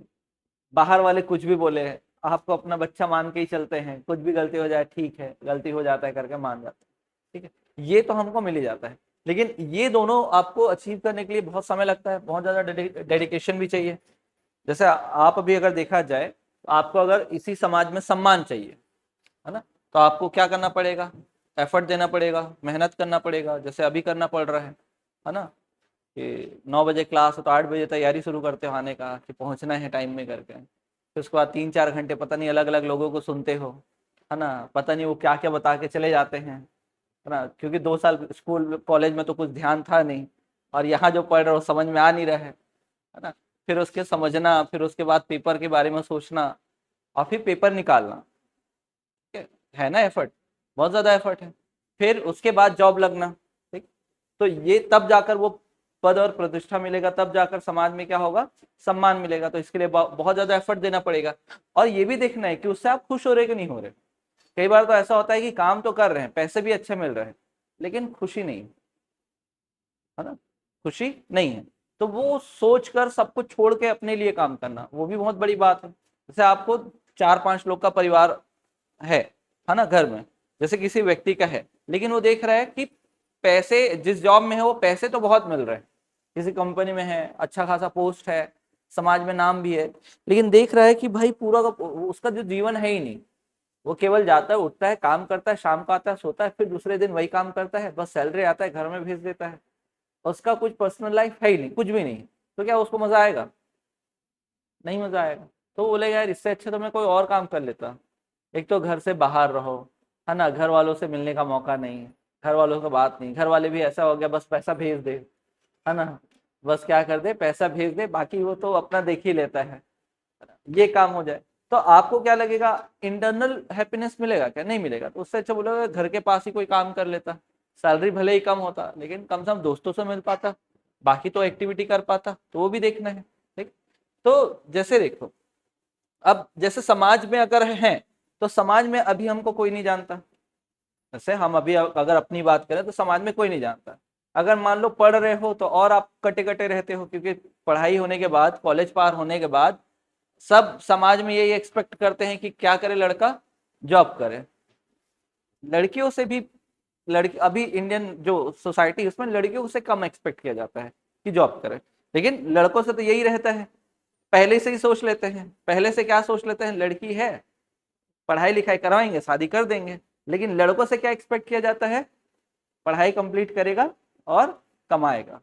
बाहर वाले कुछ भी बोले, आपको अपना बच्चा मान के ही चलते हैं, कुछ भी गलती हो जाए ठीक है, गलती हो जाता है करके मान जाते हैं। ठीक है, ये तो हमको मिल ही जाता है। लेकिन ये दोनों आपको अचीव करने के लिए बहुत समय लगता है, बहुत ज्यादा डेडिकेशन भी चाहिए। जैसे आप अभी अगर देखा जाए तो आपको अगर इसी समाज में सम्मान चाहिए, है ना, तो आपको क्या करना पड़ेगा, एफर्ट देना पड़ेगा, मेहनत करना पड़ेगा, जैसे अभी करना पड़ रहा है ना, कि 9 बजे क्लास है तो 8 बजे तैयारी शुरू करते हो आने का कि पहुंचना है टाइम में करके, फिर उसके बाद 3-4 घंटे पता नहीं अलग अलग लोगों को सुनते हो, है ना, पता नहीं वो क्या क्या बता के चले जाते हैं, है ना, क्योंकि 2 साल स्कूल कॉलेज में तो कुछ ध्यान था नहीं, और यहाँ जो पढ़ रहे हो समझ में आ नहीं रहा है ना, फिर उसके समझना, फिर उसके बाद पेपर के बारे में सोचना, और फिर पेपर निकालना, ठीक है ना, एफर्ट, बहुत ज्यादा एफर्ट है। फिर उसके बाद जॉब लगना, ठीक, तो ये तब जाकर वो पद और प्रतिष्ठा मिलेगा, तब जाकर समाज में क्या होगा, सम्मान मिलेगा। तो इसके लिए बहुत ज्यादा एफर्ट देना पड़ेगा, और ये भी देखना है कि उससे आप खुश हो रहे कि नहीं हो रहे। कई बार तो ऐसा होता है कि काम तो कर रहे हैं, पैसे भी अच्छे मिल रहे हैं, लेकिन खुशी नहीं, है ना, खुशी नहीं है। तो वो सोच कर सब कुछ छोड़ के अपने लिए काम करना, वो भी बहुत बड़ी बात है। जैसे आपको 4-5 लोग का परिवार है है ना, घर में, जैसे किसी व्यक्ति का है, लेकिन वो देख रहा है कि पैसे जिस जॉब में है वो पैसे तो बहुत मिल रहे हैं, किसी कंपनी में है, अच्छा खासा पोस्ट है, समाज में नाम भी है, लेकिन देख रहा है कि भाई पूरा का उसका जो जीवन है ही नहीं, वो केवल जाता है, उठता है, काम करता है, शाम को आता है, सोता है, फिर दूसरे दिन वही काम करता है, बस सैलरी आता है, घर में भेज देता है, उसका कुछ पर्सनल लाइफ है ही नहीं, कुछ भी नहीं। तो क्या उसको मजा आएगा? नहीं मजा आएगा। तो बोलेगा यार इससे अच्छा तो मैं कोई और काम कर लेता। एक तो घर से बाहर रहो, है ना, घर वालों से मिलने का मौका नहीं, घर वालों से बात नहीं, घर वाले भी ऐसा हो गया बस पैसा भेज दे, है ना, बस क्या कर दे, पैसा भेज दे, बाकी वो तो अपना देख ही लेता है, ये काम हो जाए। तो आपको क्या लगेगा, इंटरनल हैप्पीनेस मिलेगा क्या? नहीं मिलेगा। तो उससे अच्छा बोलेगा घर के पास ही कोई काम कर लेता, सैलरी भले ही कम होता, लेकिन कम से कम दोस्तों से मिल पाता, बाकी तो एक्टिविटी कर पाता, तो वो भी देखना है। ठीक, तो जैसे देखो, अब जैसे समाज में अगर है, तो समाज में अभी हमको कोई नहीं जानता। जैसे हम अभी अगर अपनी बात करें तो समाज में कोई नहीं जानता। अगर मान लो पढ़ रहे हो तो और आप कटे कटे रहते हो, क्योंकि पढ़ाई होने के बाद, कॉलेज पार होने के बाद सब समाज में यही एक्सपेक्ट करते हैं कि क्या करे लड़का, जॉब करे। लड़कियों से भी, लड़की अभी इंडियन जो सोसाइटी उसमें लड़कियों से कम एक्सपेक्ट किया जाता है कि जॉब करे, लेकिन लड़कों से तो यही रहता है, पहले से ही सोच लेते हैं, पहले से क्या सोच लेते हैं, लड़की है, पढ़ाई लिखाई करवाएंगे, शादी कर देंगे। लेकिन लड़कों से क्या एक्सपेक्ट किया जाता है, पढ़ाई कंप्लीट करेगा और कमाएगा,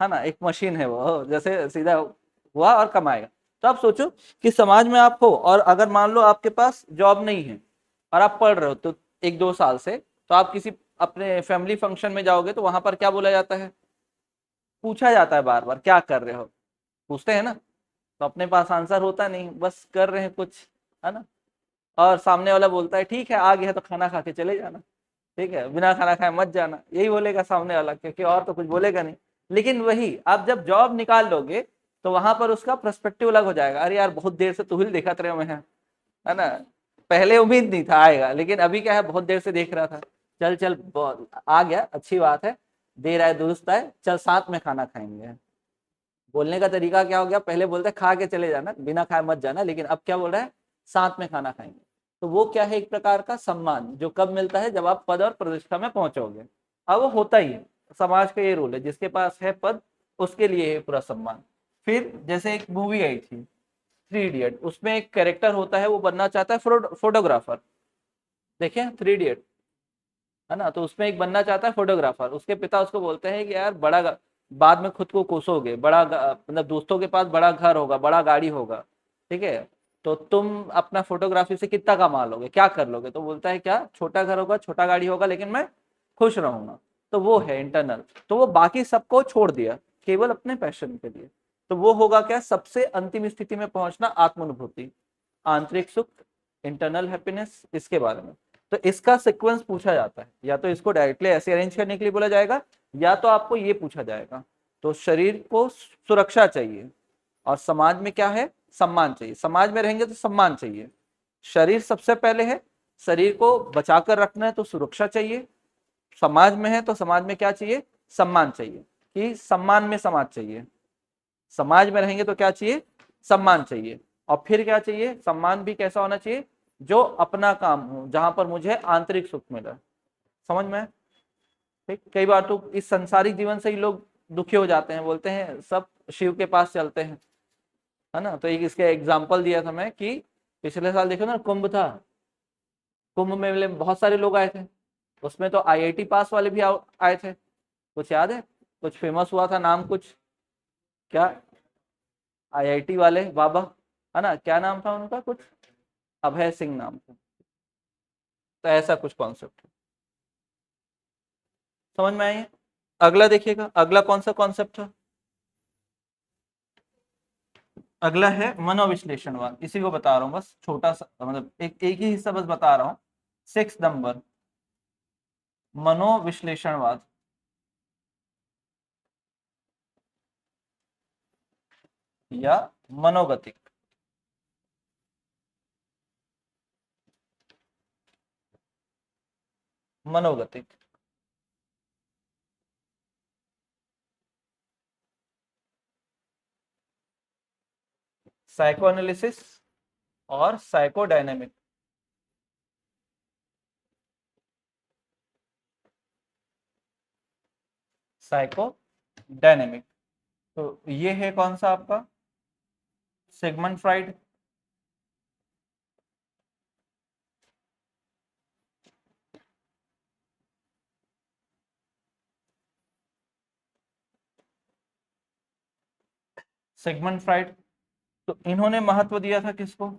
है ना, एक मशीन है वो, जैसे सीधा हुआ और कमाएगा। तो आप सोचो कि समाज में आप हो, और अगर मान लो आपके पास जॉब नहीं है और आप पढ़ रहे हो, तो 1-2 साल से, तो आप किसी अपने फैमिली फंक्शन में जाओगे तो वहां पर क्या बोला जाता है, पूछा जाता है बार बार क्या कर रहे हो, पूछते हैं ना, तो अपने पास आंसर होता नहीं, बस कर रहे हैं कुछ, है ना, और सामने वाला बोलता है ठीक है आ गया तो खाना खा के चले जाना, ठीक है, बिना खाना खाए मत जाना, यही बोलेगा सामने वाला, क्योंकि और तो कुछ बोलेगा नहीं। लेकिन वही आप जब जॉब निकाल लोगे तो वहां पर उसका पर्सपेक्टिव अलग हो जाएगा, अरे यार बहुत देर से तू ही देखा तेरे में है ना, पहले उम्मीद नहीं था आएगा, लेकिन अभी क्या है, बहुत देर से देख रहा था, चल चल आ गया, अच्छी बात है, देर आए दुरुस्त आए, चल साथ में खाना खाएंगे। बोलने का तरीका क्या हो गया, पहले बोलते खा के चले जाना, बिना खाए मत जाना, लेकिन अब क्या बोल रहा है, साथ में खाना खाएंगे। तो वो क्या है, एक प्रकार का सम्मान जो कब मिलता है, जब आप पद और प्रतिष्ठा में पहुंचोगे। अब वो होता ही है, समाज का ये रूल है, जिसके पास है पद उसके लिए है पूरा सम्मान। फिर जैसे एक मूवी आई थी 3 इडियट, उसमें एक कैरेक्टर होता है, वो बनना चाहता है फोटोग्राफर, देखे 3 इडियट, है ना, तो उसमें एक बनना चाहता है फोटोग्राफर, उसके पिता उसको बोलते हैं कि यार बाद में खुद को कोसोगे, मतलब दोस्तों के पास बड़ा घर होगा, बड़ा गाड़ी होगा, ठीक है, तो तुम अपना फोटोग्राफी से कितना कमा लोगे, क्या कर लोगे? तो बोलता है क्या, छोटा घर होगा, छोटा गाड़ी होगा, लेकिन मैं खुश रहूंगा। तो वो है इंटरनल। तो वो बाकी सबको छोड़ दिया केवल अपने पैशन के लिए। तो वो होगा क्या, सबसे अंतिम स्थिति में पहुंचना, आत्मानुभूति, आंतरिक सुख, इंटरनल हैप्पीनेस, इसके बारे में। तो इसका सीक्वेंस पूछा जाता है, या तो इसको डायरेक्टली ऐसे अरेंज करने के लिए बोला जाएगा, या तो आपको ये पूछा जाएगा। तो शरीर को सुरक्षा चाहिए, और समाज में क्या है, सम्मान चाहिए। समाज में रहेंगे तो सम्मान चाहिए, शरीर सबसे पहले है, शरीर को बचाकर रखना है तो सुरक्षा चाहिए, समाज में है तो समाज में क्या चाहिए, सम्मान चाहिए, कि सम्मान में समाज चाहिए। समाज में रहेंगे तो क्या चाहिए, सम्मान चाहिए। और फिर क्या चाहिए, सम्मान भी कैसा होना चाहिए, जो अपना काम हो, जहां पर मुझे आंतरिक सुख मिले। समझ में? ठीक। कई बार तो इस संसारिक जीवन से ही लोग दुखी हो जाते हैं, बोलते हैं सब शिव के पास चलते हैं, है ना। तो एक इसके एग्जाम्पल दिया था मैं कि पिछले साल देखो ना, कुंभ था, कुंभ मेले में बहुत सारे लोग आए थे, उसमें तो आईआईटी पास वाले भी आए थे। कुछ याद है, कुछ फेमस हुआ था नाम, कुछ क्या, आईआईटी वाले बाबा, है ना, क्या नाम था उनका, कुछ अभय सिंह नाम था। तो ऐसा कुछ कॉन्सेप्ट है, समझ में आई है? अगला देखिएगा, अगला कौन सा कॉन्सेप्ट था, अगला है मनोविश्लेषणवाद। इसी को बता रहा हूँ, बस छोटा सा, मतलब एक ही हिस्सा बस बता रहा हूँ। 6 नंबर, मनोविश्लेषणवाद या मनोगतिक। मनोगतिक साइको एनालिसिस और साइकोडायनेमिक। साइको डायनेमिक, तो ये है कौन सा आपका, सिगमंड फ्राइड। सिगमंड फ्राइड, तो इन्होंने महत्व दिया था किसको,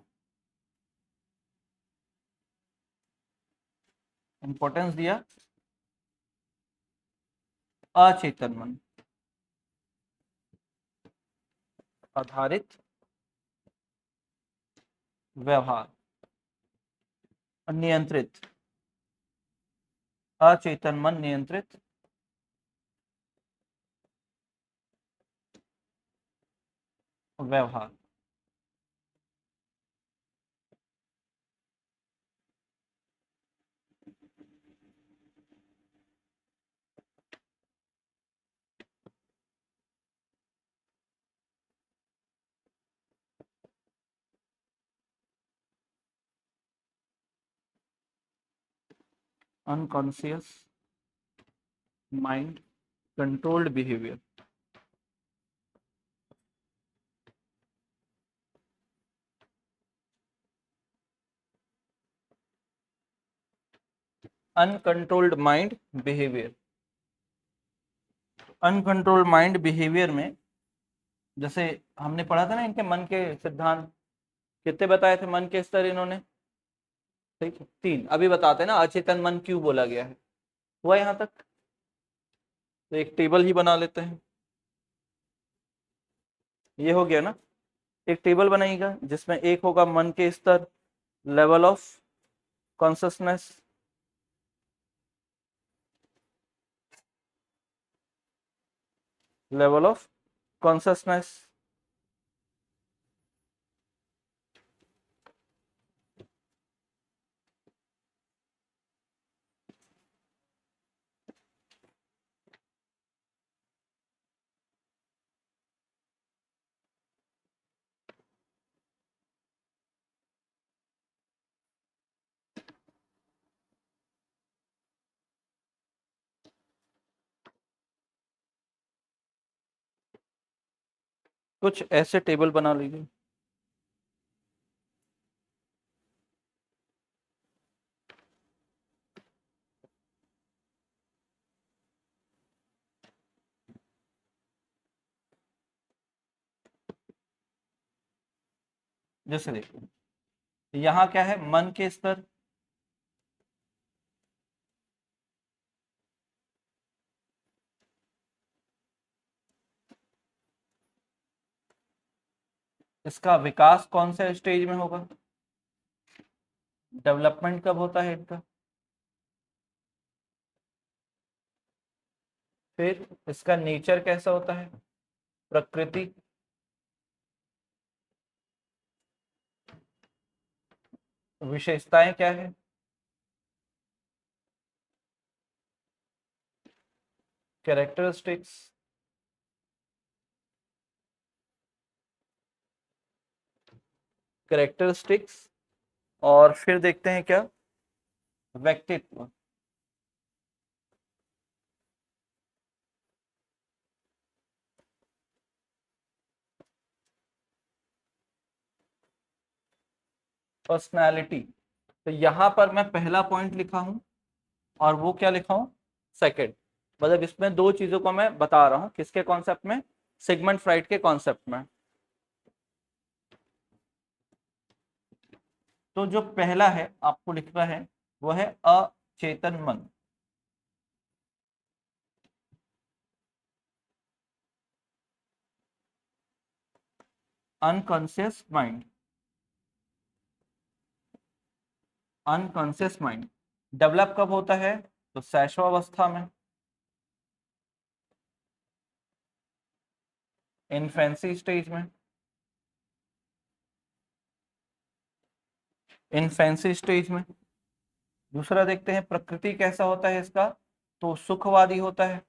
इंपॉर्टेंस दिया अचेतन मन आधारित व्यवहार, नियंत्रित, अचेतन मन नियंत्रित व्यवहार। Unconscious mind controlled behaviour. Uncontrolled mind behaviour, uncontrolled mind behaviour में जैसे हमने पढ़ा था ना, इनके मन के सिद्धांत कितने बताए थे, मन के स्तर इन्होंने, ठीक है, 3। अभी बताते हैं ना अचेतन मन क्यों बोला गया है, हुआ यहाँ तक? तो एक टेबल ही बना लेते हैं, ये हो गया ना। एक टेबल बनाइएगा जिसमें एक होगा मन के स्तर, level of consciousness, level of consciousness, कुछ ऐसे टेबल बना लीजिए। जैसे देखिए, यहाँ क्या है, मन के स्तर, इसका विकास कौन से स्टेज में होगा, डेवलपमेंट कब होता है इनका, फिर इसका नेचर कैसा होता है, प्रकृति, विशेषताएं क्या है, कैरेक्टरिस्टिक्स, कैरेक्टरिस्टिक्स, और फिर देखते हैं क्या, व्यक्तित्व। पर्सनैलिटी। तो यहां पर मैं पहला पॉइंट लिखा हूं और वो क्या लिखा हूं, सेकंड। मतलब इसमें दो चीजों को मैं बता रहा हूं, किसके कॉन्सेप्ट में, सिगमंड फ्राइड के कॉन्सेप्ट में। तो जो पहला है आपको लिखना है वो है अचेतन मन। Unconscious mind. Unconscious mind develop कब होता है, तो शैशवावस्था में, इन्फेंसी स्टेज में। इन्फेंसी स्टेज में। दूसरा देखते हैं प्रकृति कैसा होता है इसका, तो सुखवादी होता है,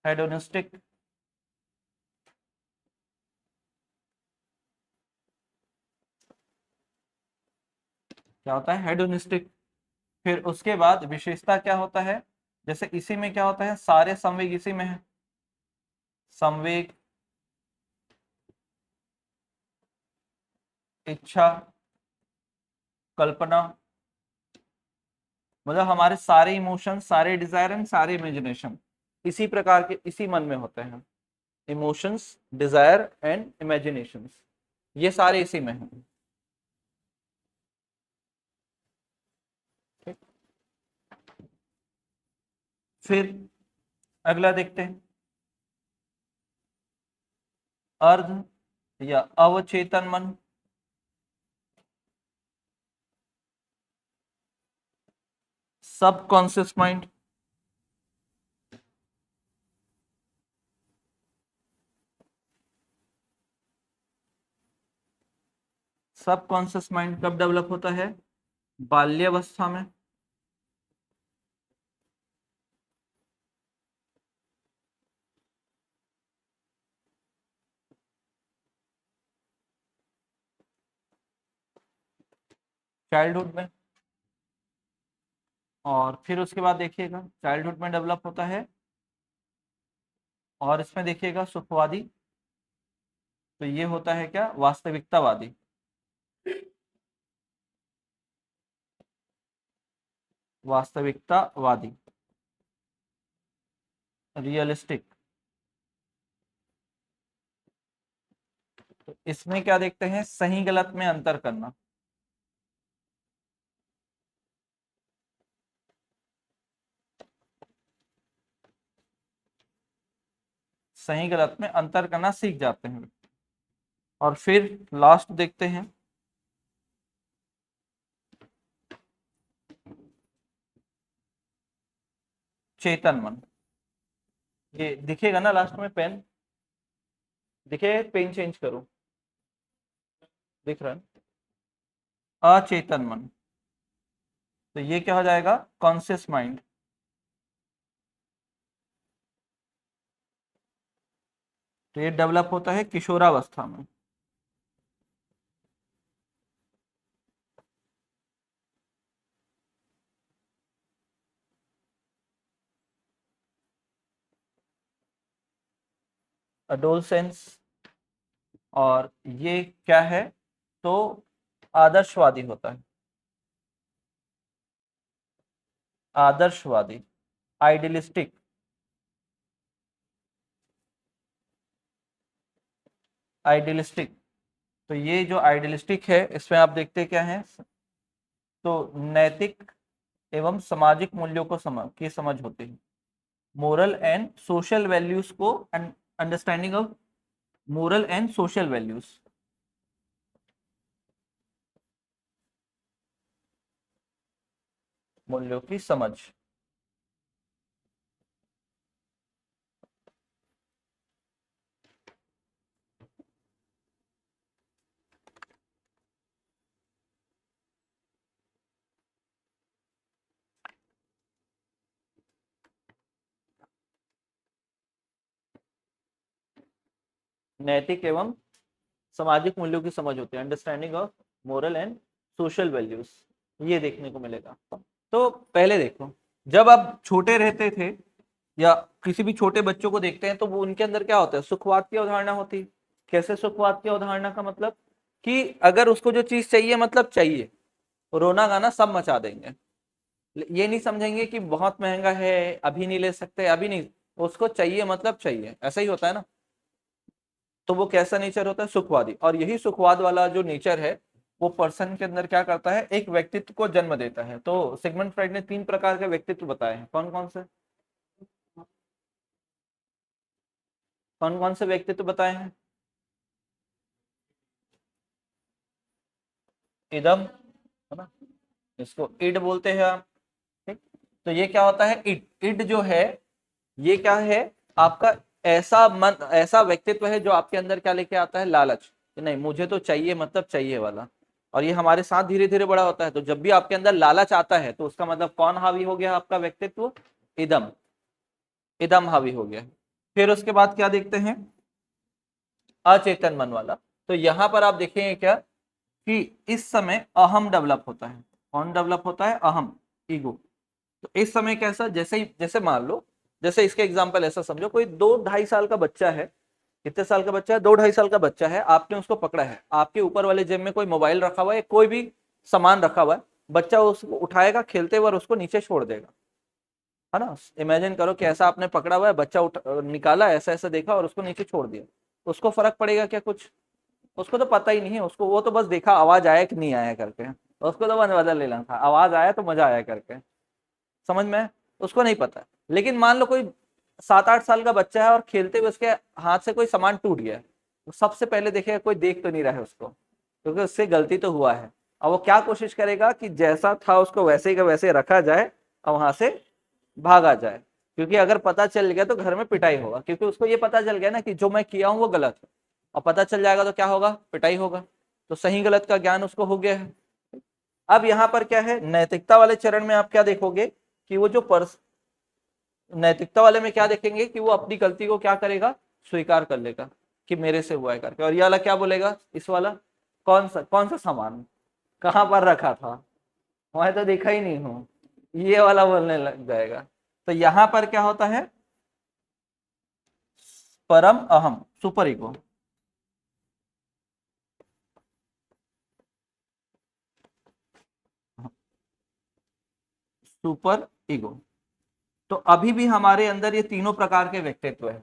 हेडोनिस्टिक। क्या होता है, हेडोनिस्टिक। फिर उसके बाद विशेषता क्या होता है, जैसे इसी में क्या होता है, सारे संवेग इसी में है, संवेग, इच्छा, कल्पना। मतलब हमारे सारे इमोशन, सारे डिजायर एंड सारे इमेजिनेशन इसी प्रकार के, इसी मन में होते हैं। इमोशंस, डिजायर एंड इमेजिनेशंस, ये सारे इसी में हैं। ठीक? फिर अगला देखते हैं, अर्ध या अवचेतन मन। सब कॉन्शियस माइंड। सब कॉन्शियस माइंड कब डेवलप होता है, बाल्यावस्था में। चाइल्डहुड में। और फिर उसके बाद देखिएगा चाइल्डहुड में डेवलप होता है, और इसमें देखिएगा सुखवादी, तो ये होता है क्या, वास्तविकतावादी। वास्तविकतावादी, रियलिस्टिक। तो इसमें क्या देखते हैं, सही गलत में अंतर करना। सही गलत में अंतर करना सीख जाते हैं। और फिर लास्ट देखते हैं, चेतन मन। ये दिखेगा ना लास्ट में, पेन दिखे, पेन चेंज करो, दिख रहा है, अचेतन मन। तो ये क्या हो जाएगा, कॉन्शियस माइंड। तो ये डेवलप होता है किशोरावस्था में। अडोलसेंस। और ये क्या है, तो आदर्शवादी होता है, आदर्शवादी, आइडियलिस्टिक। आइडियलिस्टिक। तो ये जो आइडियलिस्टिक है, इसमें आप देखते क्या है, तो नैतिक एवं सामाजिक मूल्यों को की समझ होती है, मोरल एंड सोशल वैल्यूज को, understanding of moral and social values. मूल्यों की समझ। नैतिक एवं सामाजिक मूल्यों की समझ होती है, understanding of moral and social values, ये देखने को मिलेगा। तो पहले देखो, जब आप छोटे रहते थे या किसी भी छोटे बच्चों को देखते हैं तो वो उनके अंदर क्या होता है, सुखवाद की अवधारणा होती है। कैसे सुखवाद की अवधारणा का मतलब कि अगर उसको जो चीज चाहिए मतलब चाहिए, रोना गाना सब मचा देंगे, ये नहीं समझेंगे कि बहुत महंगा है अभी नहीं ले सकते, अभी नहीं, उसको चाहिए मतलब चाहिए, ऐसा ही होता है ना। तो वो कैसा नेचर होता है, सुखवादी। और यही सुखवाद वाला जो नेचर है वो पर्सन के अंदर क्या करता है, एक व्यक्तित्व को जन्म देता है। तो सिगमंड फ्राइड ने 3 प्रकार के व्यक्तित्व बताए हैं, कौन कौन से, कौन कौन से व्यक्तित्व बताए हैं? इदम, है ना, इसको इड बोलते हैं आप, ठीक। तो ये क्या होता है, इड, इड जो है ये क्या है, आपका ऐसा मन, ऐसा व्यक्तित्व है जो आपके अंदर क्या लेके आता है, लालच, कि नहीं मुझे तो चाहिए मतलब चाहिए वाला। और ये हमारे साथ धीरे धीरे बड़ा होता है। तो जब भी आपके अंदर लालच आता है तो उसका मतलब कौन हावी हो गया, आपका व्यक्तित्व, इदम, इदम हावी हो गया। फिर उसके बाद क्या देखते हैं, अचेतन मन वाला। तो यहां पर आप देखेंगे क्या कि इस समय अहम डेवलप होता है। कौन डेवलप होता है, अहम, ईगो। तो इस समय कैसा, जैसे ही, जैसे मान लो, जैसे इसके एग्जांपल ऐसा समझो, कोई 2-2.5 साल का बच्चा है, कितने साल का बच्चा है, 2-2.5 साल का बच्चा है, आपने उसको पकड़ा है, आपके ऊपर वाले जेब में कोई मोबाइल रखा हुआ है, कोई भी सामान रखा हुआ है, बच्चा उसको उठाएगा, खेलते हुए उसको नीचे छोड़ देगा, है ना। इमेजिन करो कि ऐसा आपने पकड़ा हुआ है, बच्चा निकाला, ऐसा ऐसा देखा और उसको नीचे छोड़ दिया, उसको फर्क पड़ेगा क्या कुछ? उसको तो पता ही नहीं है, उसको वो तो बस देखा आवाज आया कि नहीं आया करके, उसको तो बदल लेना था, आवाज आया तो मजा आया करके, समझ में, उसको नहीं पता। लेकिन मान लो कोई 7-8 साल का बच्चा है और खेलते हुए उसके हाथ से कोई सामान टूट गया, तो सबसे पहले देखेगा कोई देख तो नहीं रहा है उसको, क्योंकि उससे गलती तो हुआ है। और वो क्या कोशिश करेगा कि जैसा था उसको वैसे ही का वैसे रखा जाए और वहां से भागा जाए, क्योंकि अगर पता चल गया तो घर में पिटाई होगा, क्योंकि उसको ये पता चल गया ना कि जो मैं किया हूं वो गलत है, और पता चल जाएगा तो क्या होगा, पिटाई होगा। तो सही गलत का ज्ञान उसको हो गया है। अब यहाँ पर क्या है, नैतिकता वाले चरण में आप क्या देखोगे कि वो जो नैतिकता वाले में क्या देखेंगे कि वो अपनी गलती को क्या करेगा, स्वीकार कर लेगा कि मेरे से हुआ है करके। और ये वाला क्या बोलेगा, इस वाला, कौन सा सामान कहां पर रखा था, मैं तो देखा ही नहीं हूं, ये वाला बोलने लग जाएगा। तो यहां पर क्या होता है, परम अहम, सुपर ईगो, सुपर ईगो। तो अभी भी हमारे अंदर ये तीनों प्रकार के व्यक्तित्व है,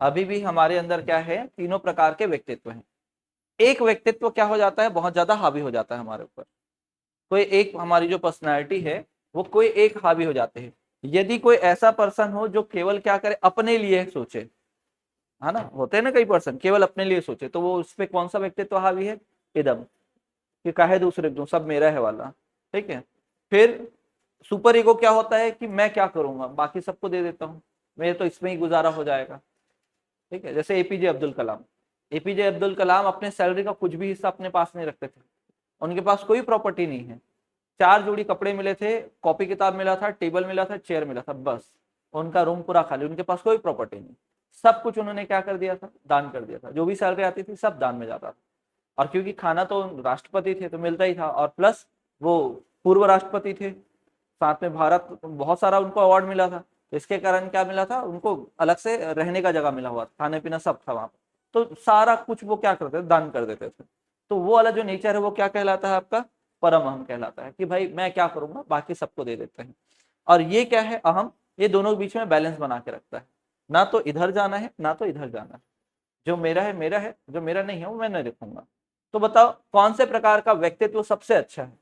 अभी भी हमारे अंदर क्या है, तीनों प्रकार के व्यक्तित्व हैं। एक व्यक्तित्व क्या हो जाता है, बहुत ज्यादा हावी हो जाता है हमारे ऊपर, कोई एक, हमारी जो पर्सनैलिटी है वो कोई एक हावी हो जाते हैं। यदि कोई ऐसा पर्सन हो जो केवल क्या करे, अपने लिए सोचे, है ना, होते हैं ना कई पर्सन केवल अपने लिए सोचे, तो वो उस पर कौन सा व्यक्तित्व हावी है, इदम, कि काहे दूसरे दूं, सब मेरा है वाला, ठीक है। फिर सुपर ईगो क्या होता है कि मैं क्या करूंगा, बाकी सबको दे देता हूँ, मेरे तो इसमें ही गुजारा हो जाएगा, ठीक है। जैसे एपीजे अब्दुल कलाम, एपीजे अब्दुल कलाम अपने सैलरी का कुछ भी हिस्सा अपने पास नहीं रखते थे, उनके पास कोई प्रॉपर्टी नहीं है, 4 जोड़ी कपड़े मिले थे, कॉपी किताब मिला था, टेबल मिला था, चेयर मिला था, बस उनका रूम पूरा खाली, उनके पास कोई प्रॉपर्टी नहीं। सब कुछ उन्होंने क्या कर दिया था, दान कर दिया था, जो भी सैलरी आती थी सब दान में जाता था। और क्योंकि खाना तो राष्ट्रपति थे तो मिलता ही था, और प्लस वो पूर्व राष्ट्रपति थे, साथ में भारत बहुत सारा उनको अवार्ड मिला था, तो इसके कारण क्या मिला था उनको, अलग से रहने का जगह मिला हुआ था, खाने पीना सब था वहां पर, तो सारा कुछ वो क्या करते थे, दान कर देते थे। तो वो वाला जो नेचर है वो क्या कहलाता है आपका, परम अहम कहलाता है, कि भाई मैं क्या करूंगा, बाकी सबको दे देते हैं। और ये क्या है, अहम, ये दोनों के बीच में बैलेंस बना के रखता है, ना तो इधर जाना है ना तो इधर जाना है, जो मेरा है मेरा है, जो मेरा नहीं है वो मैं नहीं रखूंगा। तो बताओ कौन से प्रकार का व्यक्तित्व सबसे अच्छा है?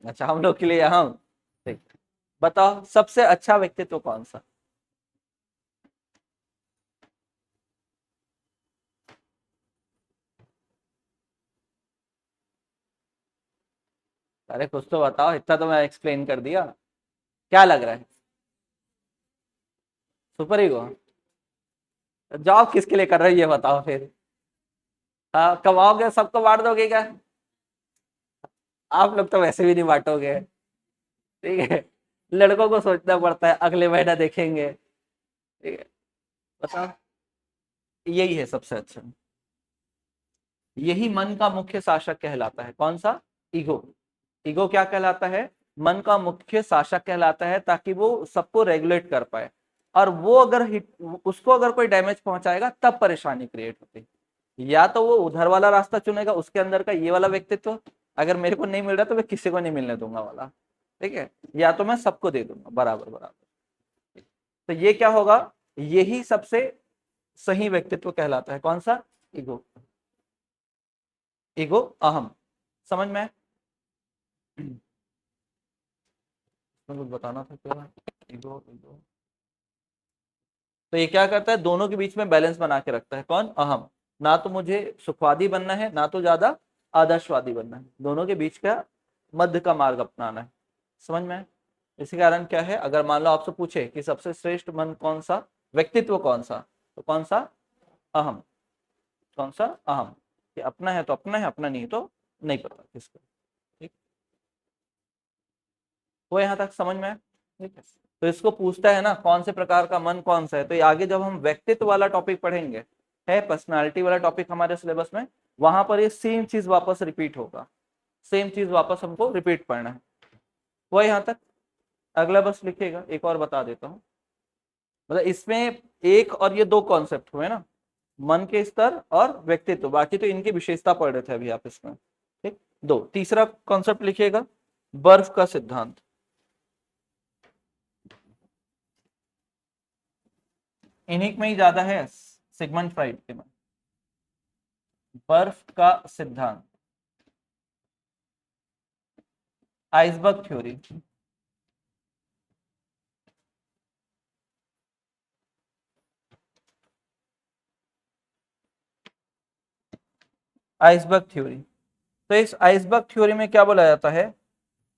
अच्छा, हम लोग के लिए यहाँ, ठीक, बताओ सबसे अच्छा व्यक्तित्व कौन सा? अरे कुछ तो बताओ, इतना तो मैं एक्सप्लेन कर दिया, क्या लग रहा है, सुपर हीरो? जॉब किसके लिए कर रही है ये बताओ फिर। हाँ, कमाओगे सबको बांट दोगे क्या? आप लोग तो वैसे भी नहीं बांटोगे, ठीक है, लड़कों को सोचना पड़ता है, अगले महीना देखेंगे, ठीक है। बताओ, यही है सबसे अच्छा। यही मन का मुख्य शासक कहलाता है। कौन सा? ईगो। ईगो क्या कहलाता है? मन का मुख्य शासक कहलाता है, ताकि वो सबको रेगुलेट कर पाए। और वो अगर उसको अगर कोई डैमेज पहुंचाएगा तब परेशानी क्रिएट होती है। या तो वो उधर वाला रास्ता चुनेगा, उसके अंदर का ये वाला व्यक्तित्व, अगर मेरे को नहीं मिल रहा तो मैं किसी को नहीं मिलने दूंगा वाला, ठीक है, या तो मैं सबको दे दूंगा बराबर बराबर। तो ये क्या होगा? यही सबसे सही व्यक्तित्व कहलाता है। कौन सा? ईगो। ईगो, अहम। समझ में? कुछ बताना था क्या? Ego, ego. तो ये क्या करता है? दोनों के बीच में बैलेंस बना के रखता है। कौन? अहम। ना तो मुझे सुखवादी बनना है, ना तो ज्यादा आदर्शवादी बनना है, दोनों के बीच का मध्य का मार्ग अपनाना है। समझ में? इसी कारण क्या है, अगर मान लो आपसे पूछे कि सबसे श्रेष्ठ मन कौन सा, व्यक्तित्व कौन सा, तो कौन सा? अहम। कौन सा? अहम। कि अपना है तो अपना है, अपना नहीं तो नहीं पता किसको। ठीक, वो यहाँ तक समझ में है? ठीक है। तो इसको पूछता है ना कौन से प्रकार का मन कौन सा है, तो ये आगे जब हम व्यक्तित्व वाला टॉपिक पढ़ेंगे, है पर्सनालिटी वाला टॉपिक हमारे सिलेबस में, वहां पर ये सेम चीज वापस रिपीट होगा। सेम चीज वापस हमको रिपीट पढ़ना है। वो यहाँ तक। अगला बस लिखिएगा, एक और बता देता हूँ। मतलब इसमें एक और ये दो कॉन्सेप्ट हुए ना, मन के स्तर और व्यक्तित्व, बाकी तो इनकी विशेषता पढ़ रहे थे अभी आप इसमें। ठीक। दो, तीसरा कॉन्सेप्ट लिखिएगा, बर्फ का सिद्धांत। इन्हीं में ही ज्यादा है सिगमंड फ्राइड के में। बर्फ का सिद्धांत, आइसबर्ग थ्योरी। Iceberg theory. तो इस आइसबर्ग थ्योरी में क्या बोला जाता है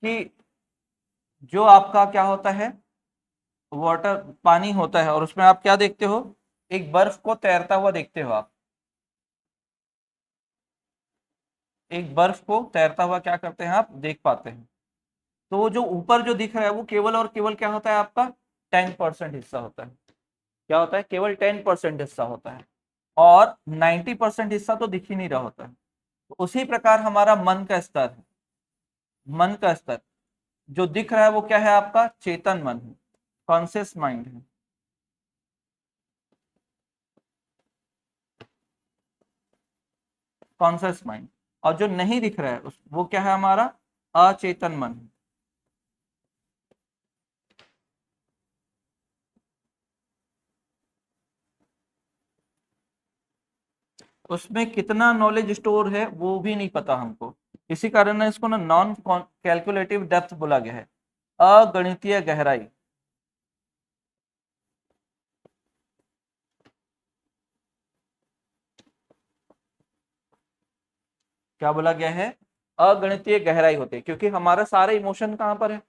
कि जो आपका क्या होता है, वाटर, पानी होता है, और उसमें आप क्या देखते हो, एक बर्फ को तैरता हुआ देखते हो आप। एक बर्फ को तैरता हुआ क्या करते हैं आप, देख पाते हैं। तो वो जो ऊपर जो दिख रहा है वो केवल और केवल क्या होता है आपका, 10% हिस्सा होता है। क्या होता है? केवल 10% हिस्सा होता है, और 90% हिस्सा तो दिख ही नहीं रहा होता है। तो उसी प्रकार हमारा मन का स्तर है। मन का स्तर जो दिख रहा है वो क्या है आपका, चेतन मन है, कॉन्शियस माइंड है। Conscious mind. और जो नहीं दिख रहा है वो क्या है हमारा, अचेतन मन है। उसमें कितना नॉलेज स्टोर है वो भी नहीं पता हमको। इसी कारण ना इसको ना नॉन कैलकुलेटिव डेप्थ बोला गया है, अगणितीय गहराई। क्या बोला गया है? अगणितीय गहराई होती है, क्योंकि हमारा सारा इमोशन कहाँ पर है,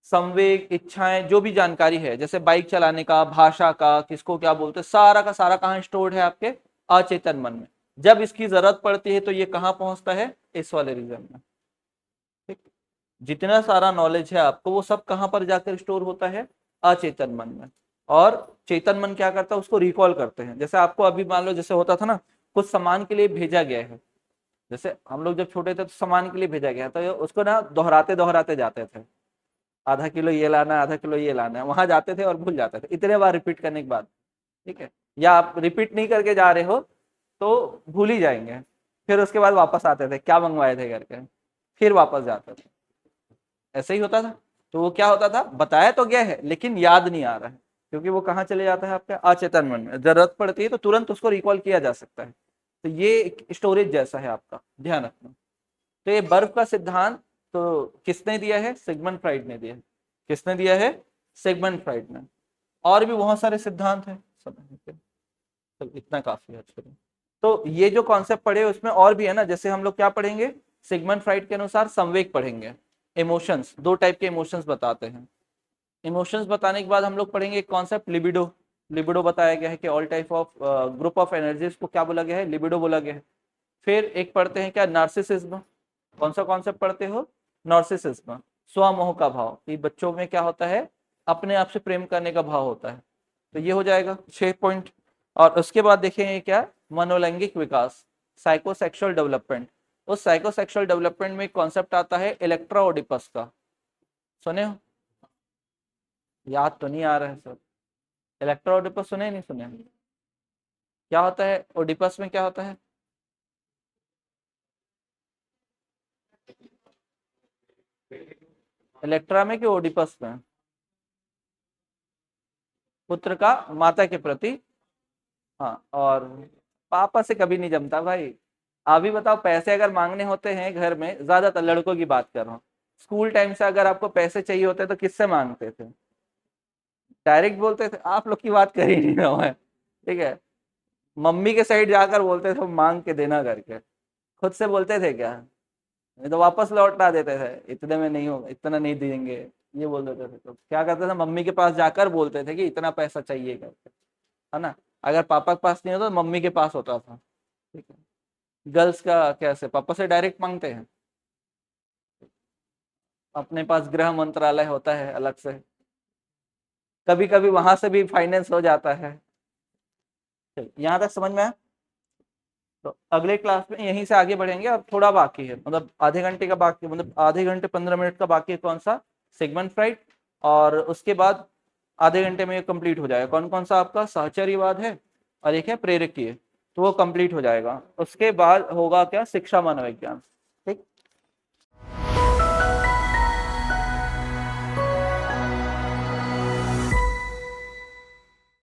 संवेग, इच्छाएं, जो भी जानकारी है, जैसे बाइक चलाने का, भाषा का, किसको क्या बोलते हैं, सारा का सारा कहाँ स्टोर्ड है, आपके अचेतन मन में। जब इसकी जरूरत पड़ती है तो ये कहाँ पहुंचता है, इस वाले रीजन में। ठीक। जितना सारा नॉलेज है आपको वो सब कहाँ पर जाकर स्टोर होता है, अचेतन मन में। और चेतन मन क्या करता है, उसको रिकॉल करते हैं। जैसे आपको अभी मान लो जैसे होता था ना, कुछ सामान के लिए भेजा गया है, जैसे हम लोग जब छोटे थे तो सामान के लिए भेजा गया तो उसको ना दोहराते दोहराते जाते थे, आधा किलो ये लाना है, आधा किलो ये लाना है, वहां जाते थे और भूल जाते थे इतने बार रिपीट करने के बाद। ठीक है। या आप रिपीट नहीं करके जा रहे हो तो भूल ही जाएंगे। फिर उसके बाद वापस आते थे, क्या मंगवाए थे करके, फिर वापस जाते थे। ऐसे ही होता था। तो वो क्या होता था, बताया तो गया है लेकिन याद नहीं आ रहा है, क्योंकि वो कहाँ चले जाता है, आपके अचेतन मन में। जरूरत पड़ती है तो तुरंत उसको रिकॉल किया जा सकता है। तो ये एक स्टोरेज जैसा है आपका, ध्यान रखना। तो ये बर्फ का सिद्धांत तो किसने दिया है, सिगमंड फ्राइड ने दिया है। किसने दिया है, सिगमंड फ्राइड ने। और भी बहुत सारे सिद्धांत हैं, तो इतना काफी है आज के लिए। तो ये जो कॉन्सेप्ट पढ़े उसमें और भी है ना, जैसे हम लोग क्या पढ़ेंगे, सिगमंड फ्राइड के अनुसार संवेग पढ़ेंगे। इमोशंस, दो टाइप के इमोशंस बताते हैं। इमोशंस बताने के बाद हम लोग पढ़ेंगे एक कॉन्सेप्ट, लिबिडो। लिबिडो बताया गया है कि all type of group of energies को क्या बोला गया है, लिबिडो बोला गया है। फिर एक पढ़ते हैं क्या, नार्सिसिज्म। कौन सा कॉन्सेप्ट पढ़ते हो, नार्सिसिज्म, स्वमोह का भाव। ये बच्चों में क्या होता है, अपने आप से प्रेम करने का भाव होता है। तो ये हो जाएगा 6 पॉइंट। और उसके बाद देखेंगे क्या, मनोलैंगिक विकास, साइकोसेक्सुअल डेवलपमेंट। उस साइकोसेक्सुअल डेवलपमेंट में एक कॉन्सेप्ट आता है इलेक्ट्रा ओडिपस का, सुने हो? याद तो नहीं आ रहा है सर। इलेक्ट्रा ओडिपस सुने नहीं सुने? क्या होता है ओडिपस में, क्या होता है? इलेक्ट्रा में कि ओडिपस में? पुत्र का माता के प्रति, हाँ, और पापा से कभी नहीं जमता भाई। अभी बताओ, पैसे अगर मांगने होते हैं घर में, ज्यादातर लड़कों की बात कर रहा हूँ, स्कूल टाइम से अगर आपको पैसे चाहिए होते तो किससे मांगते थे? डायरेक्ट बोलते थे? आप लोग की बात कर ही नहीं रहा हूं मैं, ठीक है। मम्मी के साइड जाकर बोलते थे मांग के देना करके, खुद से बोलते थे क्या? नहीं तो वापस लौटा देते थे, इतने में नहीं हो, इतना नहीं देंगे, ये बोल देते थे। तो क्या करते थे, मम्मी के पास जाकर बोलते थे कि इतना पैसा चाहिए करके, है ना। अगर पापा के पास नहीं होता तो मम्मी के पास होता था, ठीक है। गर्ल्स का कैसे, पापा से डायरेक्ट मांगते हैं? अपने पास गृह मंत्रालय होता है अलग से, कभी कभी वहां से भी फाइनेंस हो जाता है। यहाँ तक समझ में आया? तो अगले क्लास में यहीं से आगे बढ़ेंगे, अब थोड़ा बाकी है, मतलब आधे घंटे का बाकी, मतलब आधे घंटे 15 मिनट का बाकी है। कौन सा? Sigmund Freud. और उसके बाद आधे घंटे में कंप्लीट हो जाएगा। कौन कौन सा आपका? साहचर्यवाद है और एक है प्रेरकीय, तो वो कंप्लीट हो जाएगा। उसके बाद होगा क्या? शिक्षा मनोविज्ञान।